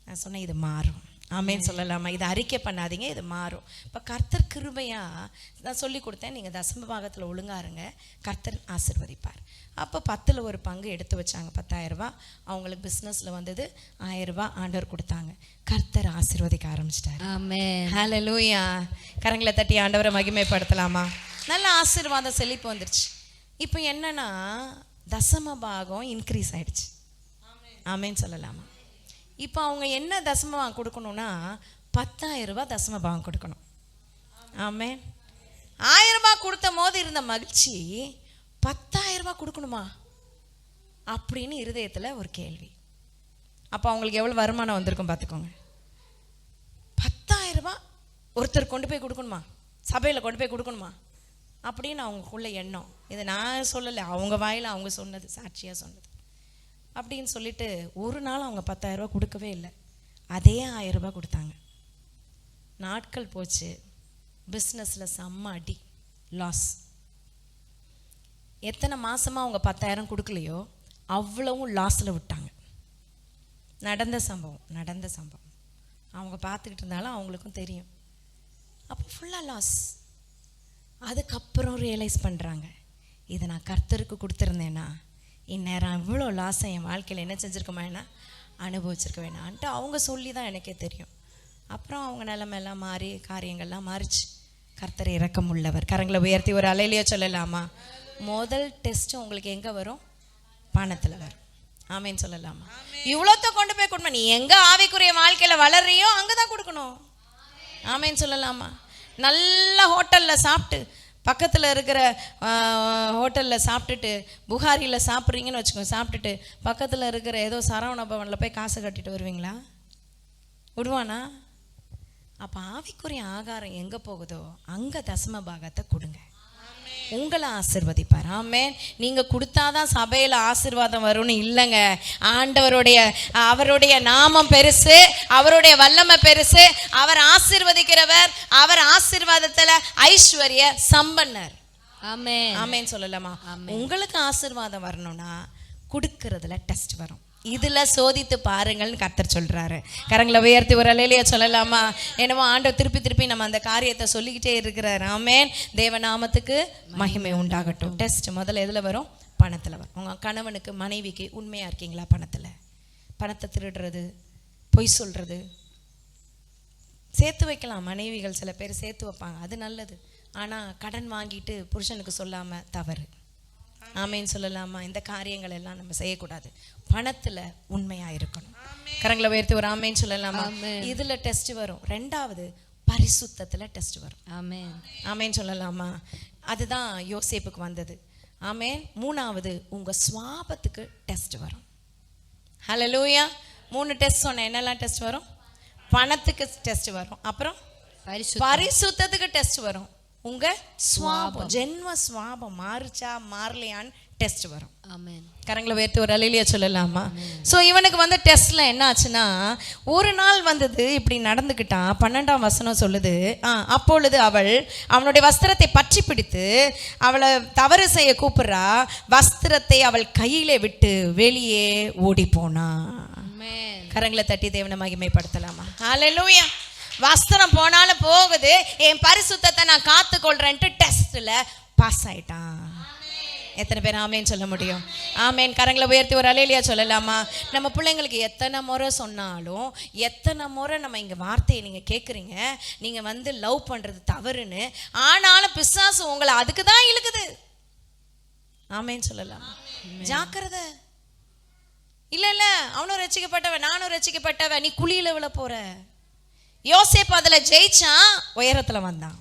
A: நான் சொன்னேன், இது மாறும். ஆமேன்னு சொல்லலாமா? இது அறிக்கை பண்ணாதீங்க, இது மாறும். இப்போ கர்த்தர் கிருபையா நான் சொல்லி கொடுத்தேன், நீங்கள் தசம பாகத்தில் ஒழுங்கா இருங்க, கர்த்தர் ஆசீர்வதிப்பார். அப்போ 10ல் ஒரு பங்கு எடுத்து வச்சாங்க, 10,000 ரூபாய். அவங்களுக்கு பிஸ்னஸில் 1000 ரூபாய் ஆண்டவர் கொடுத்தாங்க. கர்த்தர் ஆசீர்வதிக்க ஆரம்பிச்சிட்டாரு. ஆமென். ஹல்லேலூயா. கரங்களை தட்டி ஆண்டவரை மகிமைப்படுத்தலாமா? நல்ல ஆசீர்வாதம் செழிப்பு வந்துருச்சு. இப்போ என்னன்னா தசம பாகம் இன்க்ரீஸ் ஆயிடுச்சு. ஆமேன்னு சொல்லலாமா? இப்போ அவங்க என்ன தசம பாகம் கொடுக்கணும்னா 10,000 ரூபாய் தசம பாகம் கொடுக்கணும். ஆமென். 1000 ரூபாய் கொடுத்த போது இருந்த மகிழ்ச்சி 10,000 ரூபாய் கொடுக்கணுமா அப்படின்னு இருதயத்தில் ஒரு கேள்வி. அப்போ அவங்களுக்கு எவ்வளோ வருமானம் வந்திருக்கும் பார்த்துக்கோங்க. 10,000 ரூபாய் ஒருத்தர் கொண்டு போய் கொடுக்கணுமா, சபையில் கொண்டு போய் கொடுக்கணுமா அப்படின்னு அவங்களுக்குள்ள எண்ணம். இதை நான் சொல்லலை, அவங்க வாயில் அவங்க சொன்னது, சாட்சியாக சொன்னது. அப்படின்னு சொல்லிட்டு ஒரு நாள் அவங்க 10,000 ரூபாய் கொடுக்கவே இல்லை, அதே 1000 ரூபாய் கொடுத்தாங்க. நாட்கள் போச்சு, பிஸ்னஸில் செம்ம அடி, லாஸ். எத்தனை மாதமாக அவங்க 10,000 கொடுக்கலையோ அவ்வளவும் லாஸில் விட்டாங்க. நடந்த சம்பவம் அவங்க பார்த்துக்கிட்டு இருந்தாலும் அவங்களுக்கும் தெரியும். அப்போ ஃபுல்லாக லாஸ். அதுக்கப்புறம் ரியலைஸ் பண்ணுறாங்க, இதை நான் கர்த்தருக்கு கொடுத்துருந்தேன்னா இந்நேரம் இவ்வளோ லாஸை என் வாழ்க்கையில் என்ன செஞ்சுருக்க வேணா, அனுபவிச்சிருக்க வேணான்ட்டு அவங்க சொல்லி தான் எனக்கே தெரியும். அப்புறம் அவங்க நிலைமையெல்லாம் மாறி, காரியங்கள்லாம் மாறிச்சு. கர்த்தர் இரக்கம் உள்ளவர். கரங்களை உயர்த்தி ஒரு அலையிலையோ சொல்லலாமா? முதல் டெஸ்ட்டு உங்களுக்கு எங்கே வரும்? பணத்தில் வரும். ஆமேன்னு சொல்லலாமா? இவ்வளோத்த கொண்டு போய் கொடுக்கணும். நீ எங்கே ஆவிக்குரிய வாழ்க்கையில் வளர்றியோ அங்கே தான் கொடுக்கணும். ஆமேன்னு சொல்லலாமா? நல்ல ஹோட்டலில் சாப்பிட்டு, பக்கத்தில் இருக்கிற ஹோட்டலில் சாப்பிட்டுட்டு, புகாரியில் சாப்பிட்றீங்கன்னு வச்சுக்கோங்க, சாப்பிட்டுட்டு பக்கத்தில் இருக்கிற ஏதோ சரவண பவனில் போய் காசு கட்டிட்டு வருவீங்களா? விடுவானா? அப்போ ஆவிக்குரிய ஆகாரம் எங்கே போகுதோ அங்கே தசம பாகத்தை கொடுங்க, உங்களை ஆசீர்வதிப்பார். ஆமென். நீங்கள் கொடுத்தாதான் சபையில் ஆசீர்வாதம் வரும்னு இல்லைங்க. அவருடைய நாமம் பெருசு, அவருடைய வல்லமை பெருசு. அவர் ஆசீர்வதிக்கிறவர், அவர் ஆசீர்வாதத்தில் ஐஸ்வர்ய சம்பன்னர். ஆமென். ஆமென் சொல்லலாமா? உங்களுக்கு ஆசீர்வாதம் வரணும்னா கொடுக்கறதுல டெஸ்ட் வரும். இதுல சோதித்து பாருங்கள்னு கர்த்தர் சொல்றாரு. கரங்களை உயர்த்தி ஒரு அலையிலேயே சொல்லலாமா? என்னவோ ஆண்டவர் திருப்பி திருப்பி நம்ம அந்த காரியத்தை சொல்லிக்கிட்டே இருக்கிறார். ஆமென். தேவநாமத்துக்கு மகிமை உண்டாகட்டும். டெஸ்ட் முதல்ல எதுல வரும்? பணத்துல வரும். உங்க கணவனுக்கு மனைவிக்கு உண்மையா இருக்கீங்களா? பணத்தை திருடுறது, பொய் சொல்றது, சேர்த்து வைக்கலாம். மனைவிகள் சில பேர் சேர்த்து வைப்பாங்க, அது நல்லது. ஆனா கடன் வாங்கிட்டு புருஷனுக்கு சொல்லாம தவறு. ஆமேன்னு சொல்லலாமா? இந்த காரியங்கள் எல்லாம் நம்ம செய்யக்கூடாது. பணத்துல உண்மையா இருக்கணும். கரங்களை உயர்த்தி ஒரு ஆமேன்னு சொல்லலாமா? இதுல டெஸ்ட் வரும். ரெண்டாவது பரிசுத்தத்துல டெஸ்ட் வரும். ஆமேன். ஆமேன்னு சொல்லலாமா? அதுதான் யோசேப்புக்கு வந்தது. ஆமேன். மூணாவது உங்க சுவாபத்துக்கு டெஸ்ட் வரும். ஹல்லேலூயா. 3 டெஸ்ட் சொன்னேன். என்னெல்லாம் டெஸ்ட் வரும்? பணத்துக்கு டெஸ்ட் வரும், அப்புறம் பரிசுத்தத்துக்கு டெஸ்ட் வரும், உங்க சுவாபம், ஜென்ம சுவாபம் மாறுச்சா மாறலையான்னு டெஸ்ட் வரும். ஆமென். கரங்களை உயர்த்தி ஒரு அலையிலேயே சொல்லலாமா? ஸோ இவனுக்கு வந்து டெஸ்ட்ல என்ன ஆச்சுன்னா, ஒரு நாள் வந்தது இப்படி நடந்துக்கிட்டான். 12ஆம் வசனம் சொல்லுது, அப்பொழுது அவள் அவனுடைய வஸ்திரத்தை பற்றி பிடித்து அவளை தவறு செய்ய கூப்பிடுறா. வஸ்திரத்தை அவள் கையிலே விட்டு வெளியே ஓடி போனா.
B: கரங்களை தட்டி தேவனை மகிமைப்படுத்தலாமா? ஹல்லேலூயா. வஸ்திரம் போனாலும் போகுது, என் பரிசுத்தத்தை நான் காத்துக்கொள்றேன்ட்டு டெஸ்ட்ல பாஸ் ஆயிட்டான். எத்தனை பேர் ஆமேன்னு சொல்ல முடியும்? ஆமேன். கரங்களை உயர்த்தி ஒரு அல்லேலூயா சொல்லலாமா? நம்ம பிள்ளைங்களுக்கு எத்தனை முறை சொன்னாலும், எத்தனை முறை நம்ம இங்கே வார்த்தையை நீங்கள் கேட்குறீங்க, நீங்கள் லவ் பண்ணுறது தவறுன்னு, ஆனாலும் பிசாசு உங்களை அதுக்கு தான் இழுக்குது. ஆமேன்னு சொல்லலாமா? ஜாக்கிரதை. இல்ல அவனும் ரட்சிக்கப்பட்டவன், நானும் ரட்சிக்கப்பட்டவன், நீ குழியில விழ போற. யோசேப்பு அதுல ஜெயிச்சான், உயரத்துல வந்தான்.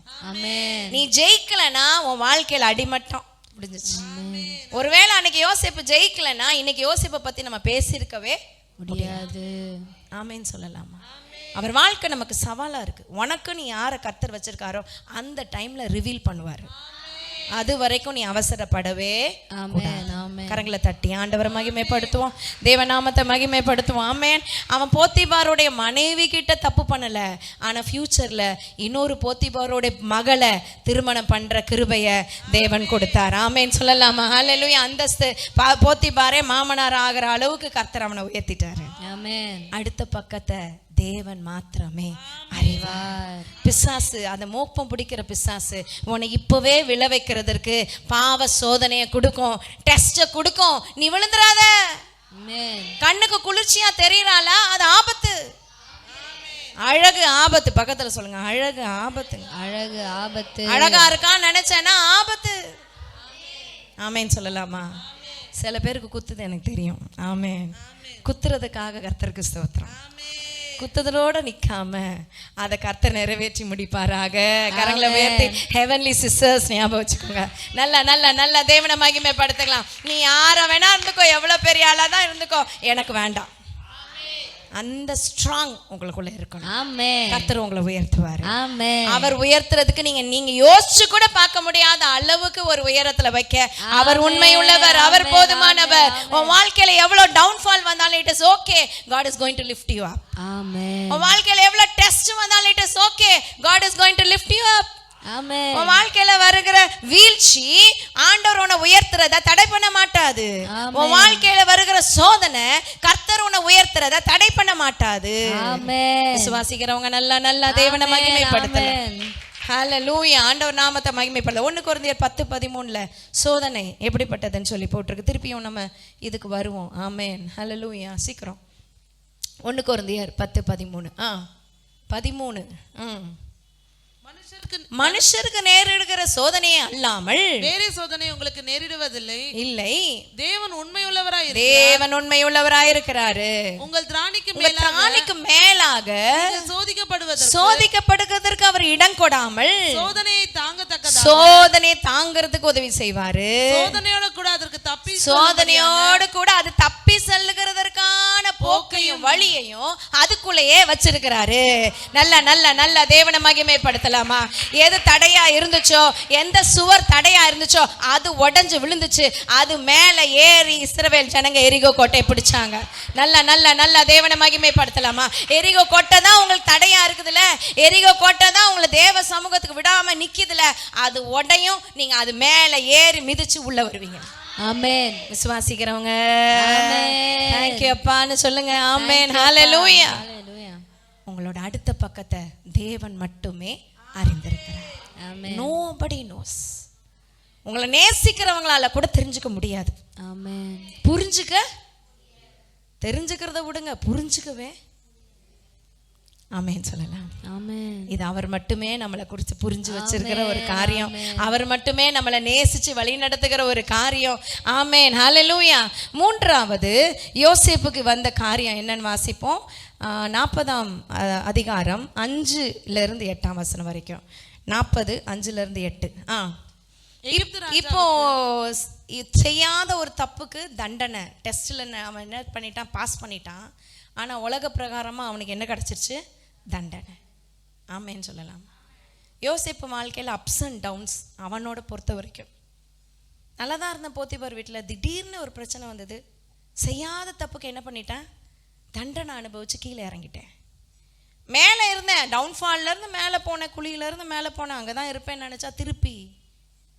B: நீ ஜெயிக்கலனா உன் வாழ்க்கையில அடிமட்டம் முடிஞ்சிச்சு. ஒருவேளை அன்னைக்கு யோசேப்பு ஜெயிக்கலனா இன்னைக்கு யோசேப்பை பத்தி நம்ம பேசியிருக்கவே முடியாது. ஆமேன்னு சொல்லலாமா? அவர் வாழ்க்கை நமக்கு சவாலா இருக்கு. உனக்கு நீ யாரை கர்த்தர் வச்சிருக்காரோ அந்த டைம்ல ரிவீல் பண்ணுவாரு. அது வரைக்கும் நீ அவசரப்படவே. கரங்களை தட்டி ஆண்டவரை மகிமைப்படுத்துவோம், தேவநாமத்தை மகிமைப்படுத்துவோம். ஆமேன். அவன் போத்திபாருடைய மனைவி கிட்ட தப்பு பண்ணல, ஆனா ஃபியூச்சர்ல இன்னொரு போத்திபாருடைய மகளை திருமணம் பண்ற கிருபைய தேவன் கொடுத்தார். ஆமேன் சொல்லலாமா? ஹல்லேலூயா. அந்தஸ்து போத்திபாரே மாமனார் ஆகிற அளவுக்கு கர்த்தர் அவனை உயர்த்திட்டாரு. அடுத்த பக்கத்தை தேவன் மாத்திரமே அறிவார். பிசாசு, அந்த மோப்பம் பிடிக்கிற பிசாசு உன்னை இப்பவே விழ வைக்கிறதற்கு பாவ சோதனையை கொடுக்கும், டெஸ்ட கொடுக்கும். நீ விழுந்துராத. கண்ணுக்கு குளிர்ச்சியா தெரியறாளா, அது ஆபத்து. அழகு ஆபத்து. பக்கத்துல சொல்லுங்க, அழகு ஆபத்து. அழகு ஆபத்து. அழகா இருக்கான்னு நினைச்சேன்னா ஆபத்து. ஆமேன்னு சொல்லலாமா? சில பேருக்கு குத்துது எனக்கு தெரியும். ஆமேன். குத்துறதுக்காக கர்த்தருக்கு ஸ்தோத்திரம். குத்துதலோட நிக்காம அதை கர்த்தர் நிறைவேற்றி முடிப்பாராக. கரங்களை உயர்த்தி ஹெவன்லி சிஸ்டர்ஸ் ஞாபகம் வச்சுக்கோங்க. நல்ல நல்ல நல்ல தேவனை மகிமைப்படுத்தலாம். நீ யார வேணா இருந்துக்கோ, எவ்வளவு பெரிய ஆளா தான் இருந்துக்கோ, எனக்கு வேண்டாம். அந்த ஸ்ட்ராங் உங்களுக்குள்ள இருக்கணும். கர்த்தர் உங்களை உயர்த்துவார். அவர் உயர்த்துறதுக்கு நீங்க யோசிச்சு கூட பார்க்க முடியாத அளவுக்கு ஒரு உயரத்துல வைக்க அவர் உண்மை உள்ளவர், அவர் போதுமானவர். உன் வாழ்க்கையில எவ்வளவு டவுன்ஃபால் வந்தாலும் it is okay, God is going to lift you up. உன் வாழ்க்கையில எவ்வளவு டெஸ்ட் வந்தாலும் it is okay, God is going to lift you up. உன் வாழ்க்கையில வருகிற வீழ்ச்சி ஆண்டவர் உன்னை உயர்த்துறத தடை பண்ண மாட்டாது. உன் வாழ்க்கையில வருகிற சோதனை கர்த்தர் உன்னை உயர்த்துறத தடை பண்ண மாட்டாது. விசுவாசிக்கிறவங்க நல்லா நல்லா தேவனை மகிமைப்படுத்தலாம். ஹல்லேலூயா. ஆண்டவர் நாமத்தை மகிமைப்படுத்த. 1 கொரிந்தியர் 10:13 சோதனை எப்படிப்பட்டதுன்னு சொல்லி போட்டிருக்கு. திருப்பியும் நம்ம இதுக்கு வருவோம். ஆமென். ஹல்லேலூயா. சீக்கிரம் 1 கொரிந்தியர் 10:13 13. மனுஷருக்கு நேரிடுகிற சோதனையே அல்லாமல்
C: வேறே சோதனை உங்களுக்கு நேரிடுவதில்லை.
B: இல்லை.
C: தேவன் உண்மையுள்ளவராய்
B: இருக்கிறாரு.
C: உங்கள் திராணிக்கு
B: மேலாக சோதிக்கப்படுவதற்கு அவர் இடம் கொடாமல் சோதனையை தாங்கிறதுக்கு உதவி செய்வாரு. சோதனையோடு கூட அது தப்பி செல்லுகிறதற்கான போக்கையும் வழியையும் அதுக்குள்ளேயே வச்சிருக்கிறாரு. நல்ல நல்ல நல்ல தேவனை மகிமைப்படுத்தலாமா? எது தடையா இருந்துச்சோ, எந்த சுவர் தடையா இருந்துச்சோ அது உடைஞ்சு விழுந்துச்சு. அது மேல ஏறி இஸ்ரவேல் ஜனங்க எரிகோ கோட்டை பிடிச்சாங்க. நல்ல நல்ல நல்ல தேவனை மகிமைப்படுத்தலாமா? எரிகோ கோட்டை தான் உங்களுக்கு தடையா இருக்குதுல, எரிகோ கோட்டை தான் உங்களை தேவ சமூகத்துக்கு விடாம நிக்குதுல, அது உடையும். நீங்க அது மேல ஏறி மிதிச்சு உள்ள வருவீங்க. ஆமென். விசுவாசிக்கிறவங்க தேங்க் யூ அப்பான்னு சொல்லுங்க. ஆமென். ஹல்லேலூயா. உங்களோட அடுத்த பக்கத்தை தேவன் மட்டுமே அறிந்திருக்கிறார். Nobody knows. உங்களை நேசிக்கிறவங்களால கூட தெரிஞ்சுக்க முடியாது. ஆமென். தெரிஞ்சுக்கிறத விடுங்க, புரிஞ்சுக்கவே. ஆமென் சொல்லலாம். ஆமென். இது அவர் மட்டுமே நம்மளை குறித்து புரிஞ்சு வச்சிருக்கிற ஒரு காரியம். அவர் மட்டுமே நம்மளை நேசிச்சு வழி நடத்துகிற ஒரு காரியம். ஆமென். ஹல்லேலூயா. 3வது யோசேப்புக்கு வந்த காரியம் என்னன்னு வாசிப்போம். 40ஆம் அதிகாரம் 5-8 வரைக்கும். 40 5-8. இப்போ செய்யாத ஒரு தப்புக்கு தண்டனை. டெஸ்ட்ல அவன் என்ன பண்ணிட்டான், பாஸ் பண்ணிட்டான். ஆனா உலக பிரகாரமா அவனுக்கு என்ன கிடைச்சிருச்சு? தண்டனை. ஆமேன்னு சொல்லலாம். யோசேப்பு வாழ்க்கையில் அப்ஸ் அண்ட் டவுன்ஸ் அவனோட பொறுத்த வரைக்கும். நல்லா தான் இருந்த போத்திபார் வீட்டில் திடீர்னு ஒரு பிரச்சனை வந்தது. செய்யாத தப்புக்கு என்ன பண்ணிட்டேன்? தண்டனை அனுபவிச்சு கீழே இறங்கிட்டேன். மேலே இருந்தேன், டவுன்ஃபால்ல இருந்து மேலே போனேன், குழியிலேருந்து மேலே போனேன், அங்கே தான் இருப்பேன்னு நினச்சா திருப்பி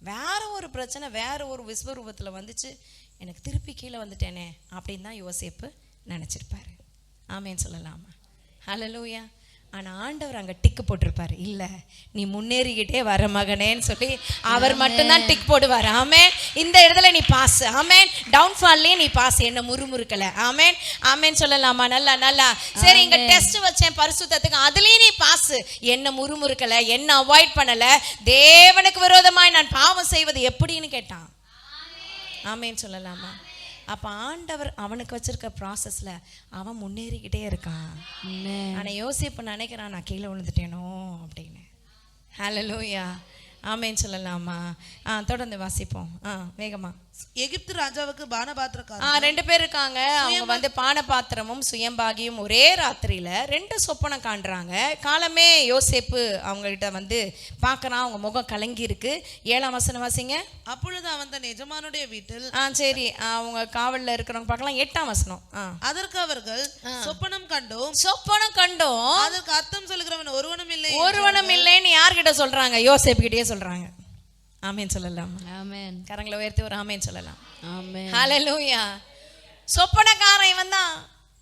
B: வேற ஒரு பிரச்சனை வேற ஒரு விஸ்வரூபத்தில் வந்துச்சு. எனக்கு திருப்பி கீழே வந்துட்டேனே அப்படின்னு தான் யோசேப்பு நினச்சிருப்பாரு.
A: ஆமேன்னு சொல்லலாமா? ஹல்லேலூயா. ஆனா ஆண்டவர் அங்க டிக்கு போட்டிருப்பாரு, இல்ல நீ முன்னேறிக்கிட்டே வர மகனேன்னு சொல்லி அவர் மட்டும்தான் டிக் போடுவார். ஆமேன். இந்த இடத்துல நீ பாஸ். ஆமேன். டவுன்ஃபால்லே நீ பாஸ், என்ன முறுமுறுக்கல. ஆமேன். ஆமேன் சொல்லலாமா? நல்லா நல்லா. சரி, இங்க டெஸ்ட் வச்சேன் பரிசுத்தத்துக்கு, அதுலயும் நீ பாஸ், என்ன முறுமுறுக்கல, என்ன அவாய்ட் பண்ணல, தேவனுக்கு விரோதமாய் நான் பாவம் செய்வது எப்படின்னு கேட்டான். ஆமேன் சொல்லலாமா? அப்ப ஆண்டவர் அவனுக்கு வச்சிருக்க ப்ராசஸ்ல அவன் முன்னேறிக்கிட்டே இருக்கான். ஆனா யோசிப்பு நினைக்கிறான், நான் கீழே விழுந்துட்டேனோ அப்படின்னு. ஹல்லேலூயா. ஆமேன் சொல்லலாமா? தொடர்ந்து வாசிப்போம் வேகமா.
C: எகிப்து ராஜாவுக்கு பானபாத்திரக்காரர்
A: 2 பேர் இருக்காங்க. அவங்க வந்து பானபாத்திரமும் சுயம்பாகியும் ஒரே ராத்திரியில 2 சொப்பனம் காண்றாங்க. காலமே யோசேப்பு அவங்க கிட்ட வந்து பார்க்கறான், அவங்க முகம் கலங்கி இருக்கு. 7ஆம் வசனம் வாசிங்க.
C: அப்பொழுது அவன் தன் எஜமானுடைய வீட்டில்
A: சரி, அவங்க காவல்ல இருக்கிறவங்க பார்க்கலாம். 8ஆம் வசனம்.
C: அதற்கு அவர்கள் சொப்பனம் கண்டோம்
A: அதற்கு
C: அர்த்தம் சொல்லுகிறவன்
A: ஒருவனும் இல்லைன்னு யார்கிட்ட சொல்றாங்க? யோசேப்பு கிட்டயே சொல்றாங்க. ஆமேன் சொல்லலாம். ஆமென். கரங்களை உயர்த்தி ஒரு ஆமேன் சொல்லலாம். ஆமென். ஹல்லேலூயா. சொப்பனக்காரன் இவன் தான்.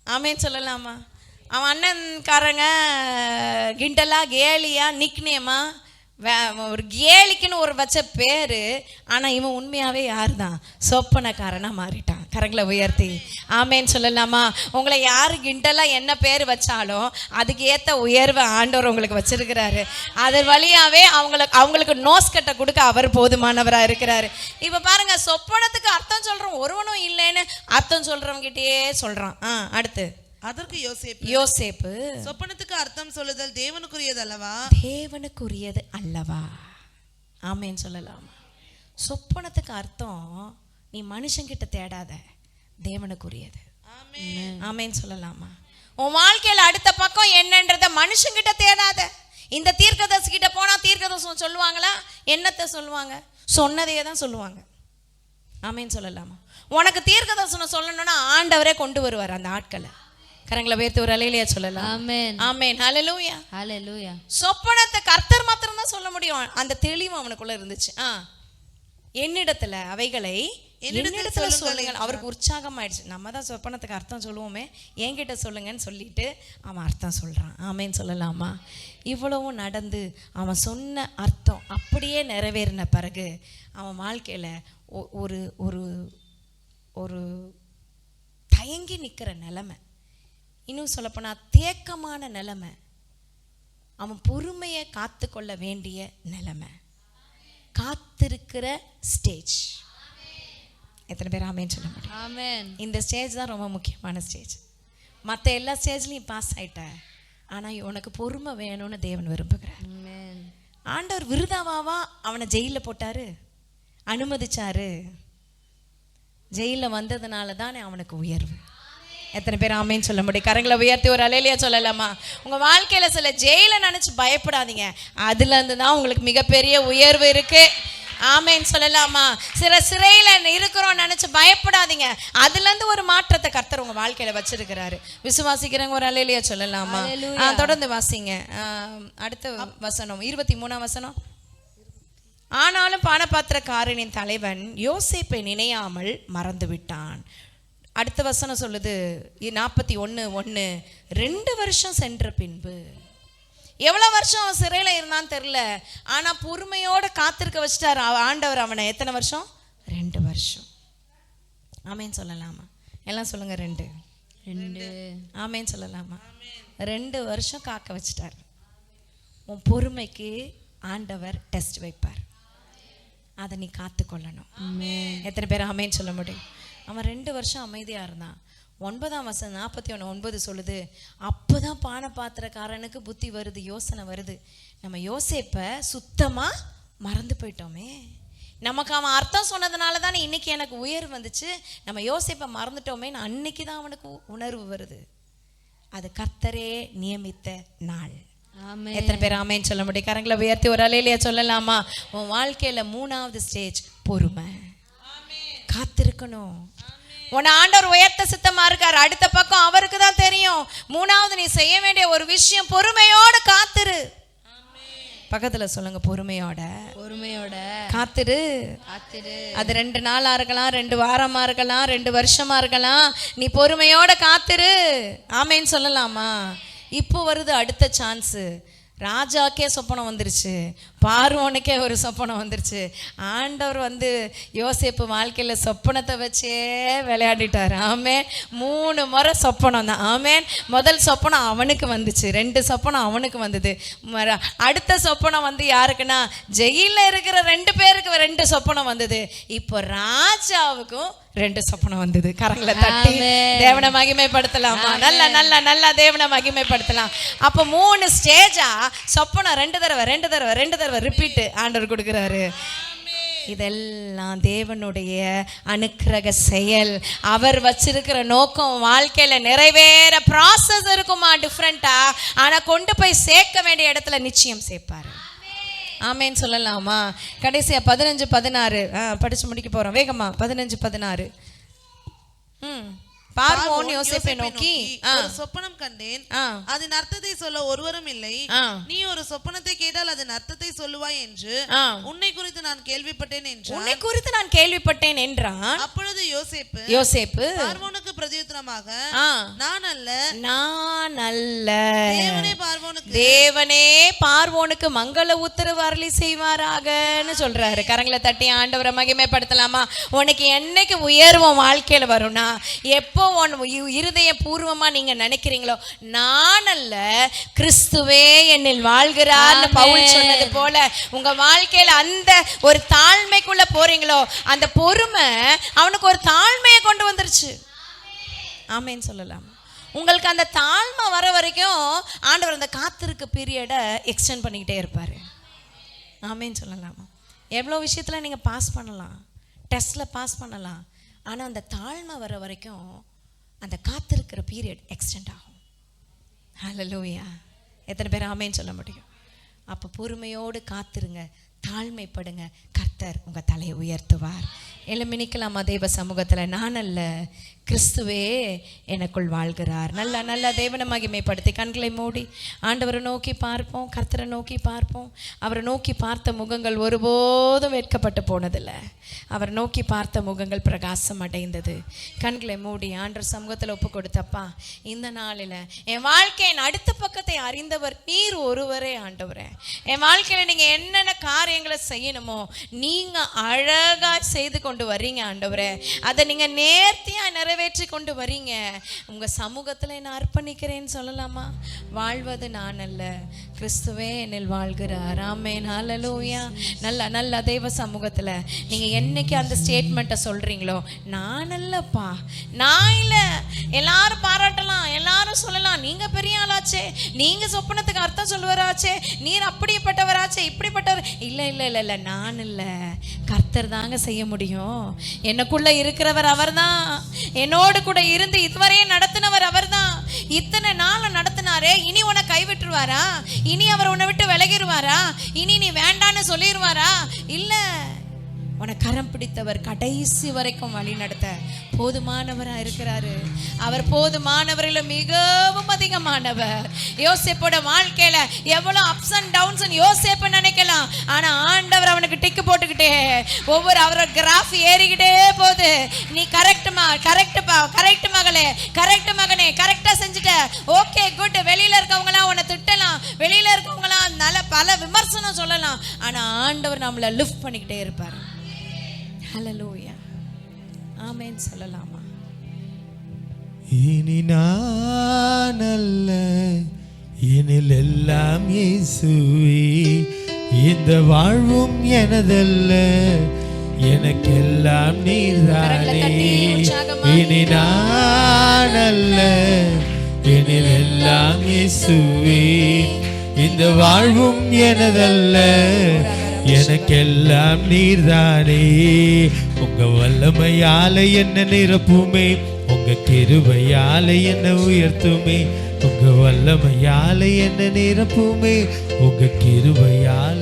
A: ஆமேன் சொல்லலாமா? அவன் அண்ணன்காரங்க கிண்டலா கேலியா நிக்னேமா ஒரு கேலிக்குன்னு ஒரு வச்ச பேரு. ஆனா இவன் உண்மையாவே யாரு தான்? சொப்பனக்காரனா மாறிட்டான். கரங்களை உயர்த்தி ஆமேன்னு சொல்லலாமா? உங்களை யாரு கிண்டலா என்ன பேர் வச்சாலும் அதுக்கு ஏத்த உயர்வை ஆண்டவர் உங்களுக்கு வச்சிருக்கிறாரு. அது வழியாவே அவங்களுக்கு நோஸ் கட்ட கொடுக்க அவர் போதுமானவரா இருக்கிறாரு. இப்ப பாருங்க, சொப்பனத்துக்கு அர்த்தம் சொல்றோம், ஒருவனும் இல்லைன்னு அர்த்தம் சொல்றவங்க கிட்டயே சொல்றான். அடுத்து
C: அதற்கு
A: யோசேப்பு
C: சொப்பனத்துக்கு அர்த்தம் சொல்லுதல் தேவனுக்குரியது
A: அல்லவா? ஆமேன்னு சொல்லலாம். சொப்பனத்துக்கு அர்த்தம் நீ மனுஷங்கிட்ட தேடாத, தேவனுக்குரியது. ஆமேன்னு சொல்லலாமா? உன் வாழ்க்கையில அடுத்த பக்கம் என்னன்றத மனுஷங்கிட்ட தேடாத. இந்த தீர்க்கதரிசி கிட்ட போனா தீர்க்கதரிசனம் சொல்லுவாங்களா? என்னத்தை சொல்லுவாங்க? சொன்னதையே தான் சொல்லுவாங்க. ஆமேன்னு சொல்லலாமா? உனக்கு தீர்க்கதரிசனம் சொல்லணும்னா ஆண்டவரே கொண்டு வருவார் அந்த ஆட்களை. கரங்களை உயர்த்தி ஒரு அல்லேலூயா சொல்லலாம். ஆமென். ஆமென். ஹல்லேலூயா. ஹல்லேலூயா. சொப்பனத்தை கர்த்தர் மாத்திரம் தான் சொல்ல முடியும். அந்த தெளிவு அவனுக்குள்ள இருந்துச்சு. என்னிடத்துல அவைகளை என்னிடத்துல சொல்லுங்க. அவருக்கு உற்சாகம் ஆயிடுச்சு. நம்ம தான் சொப்பனத்துக்கு அர்த்தம் சொல்லுவோமே, என்கிட்ட சொல்லுங்கன்னு சொல்லிட்டு அவன் அர்த்தம் சொல்றான். ஆமேன்னு சொல்லலாமா? இவ்வளவும் நடந்து அவன் சொன்ன அர்த்தம் அப்படியே நிறைவேறின பிறகு அவன் வாழ்க்கையில ஒரு ஒரு ஒரு தயங்கி நிற்கிற நிலைமை, இன்னும் சொல்லப்போனா தேக்கமான நிலைமை, அவன் பொறுமையை காத்து கொள்ள வேண்டிய நிலைமை, காத்திருக்கிற ஸ்டேஜ். எத்தனை பேர் ஆமேன்னு சொல்ல முடியும்? ஆமென். இந்த ஸ்டேஜ் தான் ரொம்ப முக்கியமான ஸ்டேஜ். மற்ற எல்லா ஸ்டேஜ்லையும் பாஸ் ஆயிட்ட, ஆனா உனக்கு பொறுமை வேணும்னு தேவன் விரும்புகிறார். ஆண்டவர் விருதாவாவா அவனை ஜெயிலில் போட்டாரு, அனுமதிச்சாரு. ஜெயிலில் வந்ததுனால தானே அவனுக்கு உயர்வு. எத்தனை பேர் ஆமேன்னு சொல்ல முடியும்? கரங்களை உயர்த்தி ஒரு அல்லேலூயா சொல்லலாமா? உங்க வாழ்க்கையில சில ஜெயில நினைச்சு பயப்படாதீங்க, அதுல இருந்து தான் உங்களுக்கு மிகப்பெரிய உயர்வு இருக்கு. ஆமேன்னு சொல்லலாமா? சிறையில இருக்கிறோம் நினைச்சு பயப்படாதீங்க, அதுல இருந்து ஒரு மாற்றத்தை கர்த்தர் உங்க வாழ்க்கையில வச்சிருக்கிறாரு. விசுவாசிக்கிறவங்க ஒரு அல்லேலூயா சொல்லலாமா? தொடர்ந்து வாசிங்க. அடுத்த வசனம் 23ஆம் வசனம். ஆனாலும் பானபாத்திரக்காரனின் தலைவன் யோசேப்பை நினையாமல் மறந்து விட்டான். அடுத்த வசனம் சொல்லுது 41:1. 2 வருஷம் சென்ற பின்பு, எவ்வளவு வருஷம் சிறையில இருந்தான்னு தெரியல, ஆனா பொறுமையோட காத்திருக்க வச்சுட்டாரு ஆண்டவர் அவனை. எத்தனை வருஷம்? 2 வருஷம். ஆமேன்னு சொல்லலாமா? எல்லாம் சொல்லுங்க. 2 ஆமேன்னு சொல்லலாமா? 2 வருஷம் காக்க வச்சுட்டார். உன் பொறுமைக்கு ஆண்டவர் டெஸ்ட் வைப்பார், அதை நீ காத்து கொள்ளணும். எத்தனை பேர் ஆமேன்னு சொல்ல முடியும்? அவன் 2 வருஷம் அமைதியா இருந்தான். 9ஆம் வசனம் 41:9 சொல்லுது, அப்போதான் பானபாத்திரக்காரனுக்கு புத்தி வருது, யோசனை வருது. நம்ம யோசேப்பை சுத்தமா மறந்து போயிட்டோமே, நமக்கு அவன் அர்த்தம் சொன்னதுனால தானே இன்னைக்கு எனக்கு உயர்வு வந்துச்சு, நம்ம யோசேப்பை மறந்துட்டோமே, அன்னைக்கு தான் அவனுக்கு உணர்வு வருது. அது கர்த்தரே நியமித்த நாள். எத்தனை பேர் ஆமேன்னு சொல்ல முடியும்? கரங்களை உயர்த்தி ஒரு அல்லேலூயா சொல்லலாமா? உன் வாழ்க்கையில 3வது ஸ்டேஜ் பொறுமை, காத்திருக்கணும். உன்னை ஆண்டவர் உயர்த்த சித்தமா இருக்காரு, அடுத்த பக்கம் அவருக்கு தான் தெரியும். 3வது நீ செய்ய வேண்டிய ஒரு விஷயம், பொறுமையோட காத்திரு. பக்கத்துல சொல்லுங்க, பொறுமையோட
B: காத்திரு. அது 2 நாளா இருக்கலாம், 2 வாரமா இருக்கலாம், 2 வருஷமா இருக்கலாம். நீ பொறுமையோட காத்திரு. ஆமேன்னு சொல்லலாமா? இப்போ வருது அடுத்த சான்ஸு. ராஜாக்கே சொப்பனம் வந்துருச்சு, பார்வோனுக்கே ஒரு சொப்பனம் வந்துருச்சு. ஆண்டவர் யோசேப்பு வாழ்க்கையில் சொப்பனத்தை வச்சே விளையாடிட்டார். ஆமேன். 3 முறை சொப்பனம் தான். ஆமேன். முதல் சொப்பனம் அவனுக்கு வந்துச்சு, 2 சொப்பனம் அவனுக்கு வந்தது. அடுத்த சொப்பனம் யாருக்குன்னா ஜெயிலில் இருக்கிற 2 பேருக்கு 2 சொப்பனம் வந்தது. இப்போ ராஜாவுக்கும் 2 சொப்பனம் வந்தது. கரங்களை தட்டி தேவனை மகிமைப்படுத்தலாமா? நல்ல நல்ல நல்ல தேவனை மகிமைப்படுத்தலாம். அப்போ 3 ஸ்டேஜா சொப்பனம் 2 தடவை ரிப்பீட் ஆண்டவர் கொடுக்குறாரு. இதெல்லாம் தேவனுடைய அனுக்கிரக செயல். அவர் வச்சிருக்கிற நோக்கம் வாழ்க்கையில நிறைவேற ப்ராசஸ் இருக்குமா டிஃப்ரெண்டா, ஆனா கொண்டு போய் சேர்க்க வேண்டிய இடத்துல நிச்சயம் சேர்ப்பாரு. ஆமேன்னு சொல்லலாமா? கடைசியா 15-16 படிச்சு முடிக்க போறோம் வேகமா. 15-16. பார்வோன் யோசேப்பை நோக்கி,
C: ஒரு சொப்பனம் கண்டேன், அதன் அர்த்தத்தை சொல்ல ஒருவரும் இல்லை. நீ ஒரு சொப்பனத்தை கேட்டால் அதன் அர்த்தத்தை சொல்லுவாய் என்று உன்னை குறித்து நான் கேள்விப்பட்டேன் என்றான். அப்பொழுது யோசேப்பு பார்வோனுக்கு பிரதியுத்தரமாக, நான் அல்ல,
B: தேவனே பார்வோனுக்கு மங்கள உத்தரவு அருளி செய்வாராகன்னு சொல்றாரு. கரங்களை தட்டி ஆண்டவரை மகிமைப்படுத்தலாமா? உனக்கு என்னைக்கு உயர்வும் வாழ்க்கையில வரும்னா, எப்போ இருதய பூர்வமா நீங்க நினைக்கிறீங்களோ, நான் அல்ல கிறிஸ்துவே என்னில் வாழ்கிறார்னு பவுல் சொன்னது போல உங்க வாழ்க்கையில அந்த ஒரு தாழ்மைக்குள்ள போறீங்களோ, அந்த பொறுமை அவனுக்கு ஒரு தாழ்மையை கொண்டு வந்துருச்சு. ஆமேன்னு சொல்லலாம். உங்களுக்கு அந்த தாழ்மை வர வரைக்கும் ஆண்டவர் அந்த காத்திருக்கு பீரியடை எக்ஸ்டெண்ட் பண்ணிக்கிட்டே இருப்பாரு. ஆமேன்னு சொல்லலாமா? எவ்வளோ விஷயத்துல நீங்க பாஸ் பண்ணலாம், டெஸ்ட்ல பாஸ் பண்ணலாம், ஆனா அந்த தாழ்மை வர வரைக்கும் அந்த காத்திருக்கிற பீரியட் எக்ஸ்டெண்ட் ஆகும். ஹல்லேலூயா. எத்தனை பேர் ஆமேன்னு சொல்ல முடியும்? அப்போ பொறுமையோடு காத்திருங்க, தாழ்மைப்படுங்க, கர்த்தர் உங்க தலையை உயர்த்துவார். எழுமினிக்கலாமா தேவ சமூகத்தில்? நான் அல்ல கிறிஸ்துவே எனக்குள் வாழ்கிறார். நல்ல நல்ல தேவனை மகிமைப்படுத்தி கண்களை மூடி ஆண்டவரை நோக்கி பார்ப்போம், கர்த்தரை நோக்கி பார்ப்போம். அவரை நோக்கி பார்த்த முகங்கள் ஒருபோதும் வெட்கப்பட்டு போனதில்லை. அவர் நோக்கி பார்த்த முகங்கள் பிரகாசம் அடைந்தது. கண்களை மூடி ஆண்டவர் சமூகத்தில் ஒப்பு கொடுத்தப்பா, இந்த நாளில் என் வாழ்க்கையின் அடுத்த பக்கத்தை அறிந்தவர் நீர் ஒருவரே. ஆண்டவரே, என் வாழ்க்கையில் நீங்கள் என்னென்ன காரியங்களை செய்யணுமோ நீங்கள் அழகாக செய்து கொண்டு வர்றீங்க. ஆண்டவரே, அதை நீங்கள் நேர்த்தியாக நிறைவேற்றி கொண்டு வரீங்க. உங்கள் சமூகத்தில் என்ன அர்ப்பணிக்கிறேன்னு சொல்லலாமா? வாழ்வது நான் அல்ல, கிறிஸ்துவே என்னில் வாழ்கிறார். ஆமென். ஹல்லேலூயா. நல்ல நல்ல தேவ சமூகத்தில் நீங்கள் என்னைக்கு அந்த ஸ்டேட்மெண்ட்டை சொல்கிறீங்களோ, நான் அல்லப்பா, நான் இல்லை. எல்லாரும் பாராட்டலாம், எல்லாரும் சொல்லலாம், நீங்கள் பெரிய ஆளாச்சே, நீங்கள் சொப்பனத்துக்கு அர்த்தம் சொல்லுவாராச்சே, நீர் அப்படிப்பட்டவராச்சே, இப்படிப்பட்டவர். இல்லை இல்லை இல்லை இல்லை, நான் இல்லை, கர்த்தர் தாங்க செய்ய முடியும். எனக்குள்ள இருக்கிறவர் அவர் தான். என்னோடு கூட இருந்து இதுவரையும் நடத்தினவர் அவர் தான். இத்தனை நாள் நடத்தினாரே, இனி உன்னை கைவிட்டுருவாரா? இனி அவர் உன்னை விட்டு விலகிடுவாரா? இனி நீ வேண்டான்னு சொல்லிடுவாரா? இல்ல, உன கரம் பிடித்தவர் கடைசி வரைக்கும் வழி நடத்த போதுமானவரா இருக்கிறாரு. அவர் போதுமானவரில் மிகவும் அதிகமானவர். யோசேப்போட வாழ்க்கையில எவ்வளவு அப்ஸ் அண்ட் டவுன்ஸ் யோசேப்பு நினைக்கலாம், ஆனா ஆண்டவர் அவனுக்கு டிக்கு போட்டுக்கிட்டே ஒவ்வொரு அவரோட கிராஃப் ஏறிக்கிட்டே போகுது. நீ கரெக்ட் மகளே, கரெக்ட் மகனே, கரெக்டா செஞ்சுட்ட, ஓகே குட். வெளியில இருக்கவங்களாம் உன்னை திட்டலாம், வெளியில இருக்கவங்களாம் நல்ல பல விமர்சனம் சொல்லலாம், ஆனா ஆண்டவர் நம்மளை லிஃப்ட் பண்ணிக்கிட்டே இருப்பார். ஹல்லேலூயா. ஆமென் சொல்லலாமா?
D: இனி நான் அல்ல, எனில் எல்லாம் இயேசுவே, இந்த வாழ்வும் எனதல்ல, எனக்கெல்லாம் நீர்தானே. இனி நான் அல்ல, எனில் எல்லாம் இயேசுவே, இந்த வாழ்வும் எனதல்ல, எனக்கெல்லாம் நீர்தானே. உங்க வல்லமையால என்ன நிரப்புமே, உங்க கிருபையால என்ன உயர்த்துமே. உங்க வல்லமையால என்ன நிரப்புமே, உங்க கிருபையால